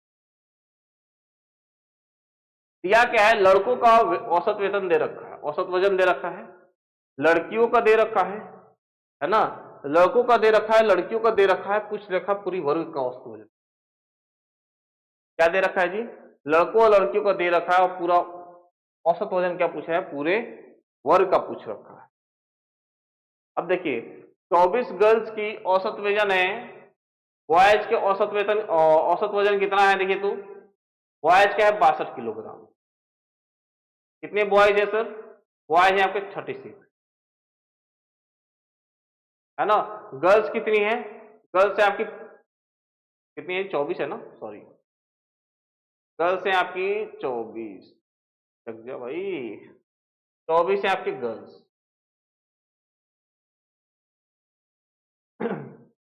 दिया क्या है लड़कों का औसत वेतन दे रखा है, औसत वजन दे रखा है, लड़कियों का दे रखा है ना, लड़कों का दे रखा है लड़कियों का दे रखा है, पूछ रखा पूरी वर्ग का औसत वजन, क्या दे रखा है जी लड़कों और लड़कियों का दे रखा है और पूरा औसत वजन क्या पूछा है पूरे वर्ग का पूछ रखा है। अब देखिए 24 गर्ल्स की औसत वजन है, बॉयज के औसत वजन कितना है, देखिए तो बॉयज का है 62 किलोग्राम। कितने बॉयज है सर? बॉयज है आपके 36, है ना। गर्ल्स कितनी है? गर्ल्स है आपकी कितनी है? 24 है ना, सॉरी, गर्ल्स है आपकी 24, लग गया भाई, 24 है आपकी गर्ल्स।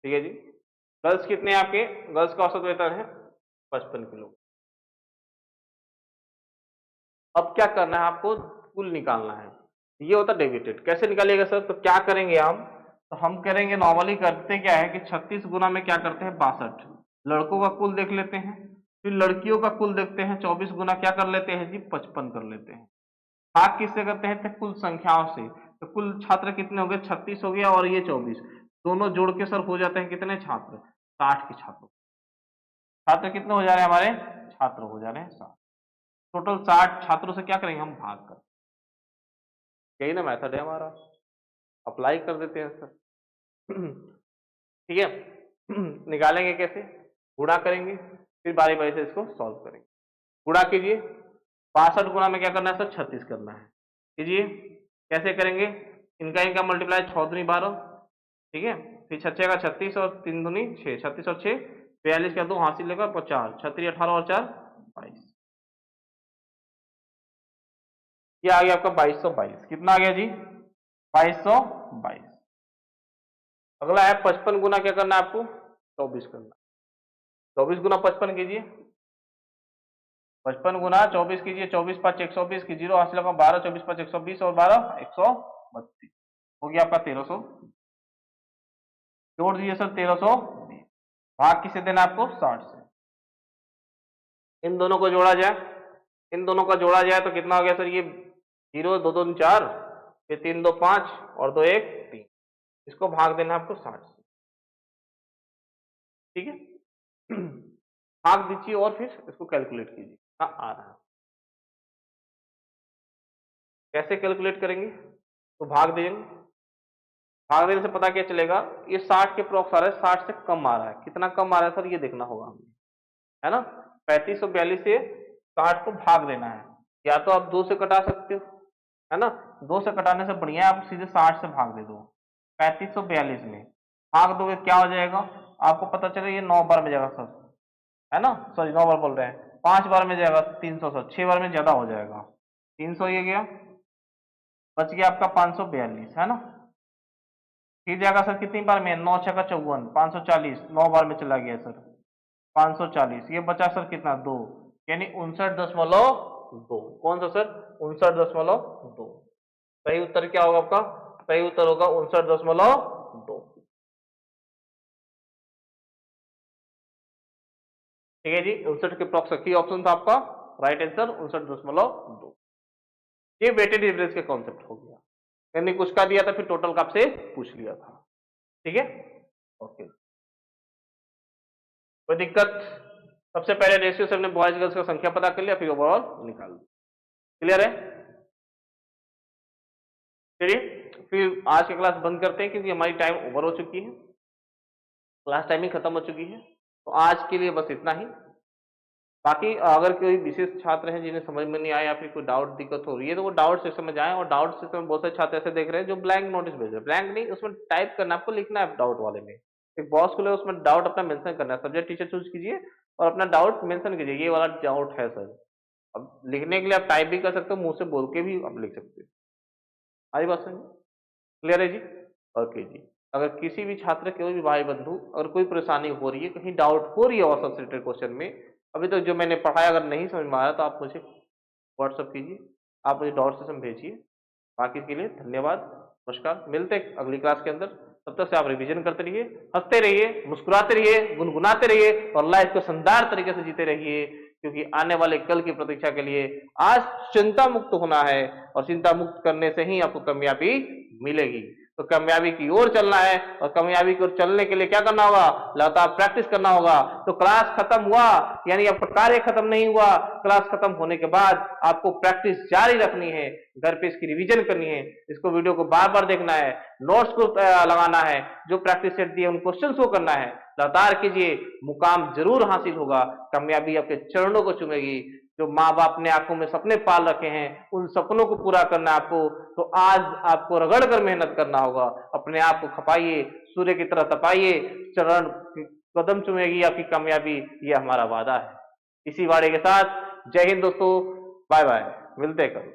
ठीक है जी। गर्ल्स कितने हैं आपके? गर्ल्स का औसत वेतन है 55 किलो। अब क्या करना है आपको? कुल निकालना है। ये होता डेबिटेड। कैसे निकालिएगा सर? तो क्या करेंगे हम? तो हम करेंगे, नॉर्मली करते क्या है कि 36 गुना में क्या करते हैं 62, लड़कों का कुल देख लेते हैं, फिर लड़कियों का कुल देखते हैं, 24 गुना क्या कर लेते हैं जी 55 कर लेते हैं। भाग किससे करते हैं? तो कुल संख्याओं से। तो कुल छात्र कितने हो गए? 36 हो गया और ये 24, दोनों जोड़ के सर हो जाते हैं कितने छात्र? 60 के छात्र। छात्र कितने हो जा रहे हैं हमारे? छात्र हो जा रहे हैं 60। टोटल 60 छात्रों से क्या करेंगे हम? भाग कर। यही ना मेथड है हमारा, अप्लाई कर देते हैं सर। ठीक है। निकालेंगे कैसे? गुणा करेंगे, फिर बारी बारी से इसको सॉल्व करेंगे। गुणा कीजिए, 62 गुना में क्या करना है सर? 36 करना है। कीजिए, कैसे करेंगे? इनका मल्टीप्लाई 6 दूनी 12, ठीक है, फिर 6 का 36 और 3 दूनी 6, 36 और 6 42 का 2 हासिल लेगा 50, 36 18 और 4 22। क्या आ गया आपका? 2222। कितना आ गया जी? 2222। अगला है 55 गुना क्या करना है आपको? 24 करना। 24 गुना 55 कीजिए, 55 गुना 24 कीजिए, 24 5 120 की 0 हासिल होगा 12, 24 5 120 और 12 132, हो गया आपका 1300। जोड़ दीजिए सर 1300। भाग किसे देना आपको? 60 से। इन दोनों को जोड़ा जाए, इन दोनों का जोड़ा जाए तो कितना हो गया सर? ये 0 2 2 4, फिर 3 2 5 और 2 1 3, इसको भाग देना आपको 60 से। ठीक है। भाग दीजिए और फिर इसको कैलकुलेट कीजिए कितना आ रहा है। कैसे कैलकुलेट करेंगे? तो भाग देंगे, भाग देने से पता क्या चलेगा? ये 60 के अप्रॉक्स आ रहा है, 60 से कम आ रहा है। कितना कम आ रहा है सर? ये देखना होगा हमें, है ना। 3542 से 60 को भाग देना है, या तो आप 2 से कटा सकते हो, है ना। 2 से कटाने से बढ़िया आप सीधे 60 से भाग दे दो। 3542 में भाग दोगे क्या हो जाएगा? आपको पता चलेगा ये 9 बार में जाएगा सर, है ना, सॉरी 9 बार बोल रहे हैं, 5 बार में जाएगा 300 सर, 6 बार में ज्यादा हो जाएगा। 300 ये गया, बच गया आपका 542, है ना। फिर जाएगा सर कितनी बार में? 9 6 का 54, 540, 9 बार में चला गया सर 540। ये बचा सर कितना? 2, यानी 59.2। कौन सा सर? 59.2। सही उत्तर क्या होगा आपका? सही उत्तर होगा 59.2। ठीक है जी, 59 के प्रॉक्स की ऑप्शन था आपका राइट आंसर 59.2। ये वेटेड एवरेज के कॉन्सेप्ट हो गया, यानी कुछ का दिया था फिर टोटल का आपसे पूछ लिया था। ठीक है, ओके, कोई दिक्कत? सबसे पहले रेशियो से हमने बॉयज गर्ल्स का संख्या पता कर लिया, फिर ओवरऑल निकाल दिया। क्लियर है? चलिए फिर आज की क्लास बंद करते हैं क्योंकि हमारी टाइम ओवर हो चुकी है, क्लास टाइमिंग खत्म हो चुकी है। तो आज के लिए बस इतना ही। बाकी अगर कोई विशेष छात्र हैं जिन्हें समझ में नहीं आया या फिर कोई डाउट दिक्कत हो रही है तो वो डाउट सेक्शन में जाएं, और डाउट सेक्शन में बहुत सारे छात्र ऐसे देख रहे हैं जो ब्लैंक नोटिस भेज रहे हैं। ब्लैंक नहीं, उसमें टाइप करना, आपको लिखना है डाउट वाले में, एक बॉक्स खुले उसमें डाउट अपना मेंशन करना है, सब्जेक्ट टीचर चूज कीजिए और अपना डाउट मेंशन कीजिए, ये वाला डाउट है सर। अब लिखने के लिए आप टाइप भी कर सकते हो, मुंह से बोल के भी आप लिख सकते हो। हमारी बात समझ क्लियर है जी? ओके जी। अगर किसी भी छात्र कोई भी भाई बंधु अगर कोई परेशानी हो रही है, कहीं डाउट हो रही है औसत से रिलेटेड क्वेश्चन में, अभी तक जो मैंने पढ़ाया अगर नहीं समझ में आया तो आप मुझे व्हाट्सअप कीजिए, आप मुझे डाउट सेशन भेजिए। बाकी के लिए धन्यवाद, नमस्कार, मिलते हैं अगली क्लास के अंदर। तब तक से आप रिवीजन करते रहिए, हंसते रहिए, मुस्कुराते रहिए, गुनगुनाते रहिए और लाइफ को शानदार तरीके से जीते रहिए, क्योंकि आने वाले कल की प्रतीक्षा के लिए आज चिंता मुक्त होना है और चिंता मुक्त करने से ही आपको कामयाबी मिलेगी। तो कामयाबी की ओर चलना है, और कामयाबी की ओर चलने के लिए क्या करना होगा, लगातार प्रैक्टिस करना होगा। तो क्लास खत्म हुआ यानी आपका कार्य खत्म नहीं हुआ, क्लास खत्म होने के बाद आपको प्रैक्टिस जारी रखनी है, घर पे इसकी रिवीजन करनी है, इसको वीडियो को बार बार देखना है, नोट्स को लगाना है, जो प्रैक्टिस सेट दिए उन क्वेश्चन को करना है, लगातार कीजिए, मुकाम जरूर हासिल होगा, कामयाबी आपके चरणों को चूमेगी। जो माँ बाप ने आंखों में सपने पाल रखे हैं उन सपनों को पूरा करना है आपको, तो आज आपको रगड़ कर मेहनत करना होगा, अपने आप को खपाइए, सूर्य की तरह तपाइए, चरण कदम चूमेगी आपकी कामयाबी, ये हमारा वादा है। इसी वादे के साथ जय हिंद दोस्तों, बाय बाय, मिलते हैं कल।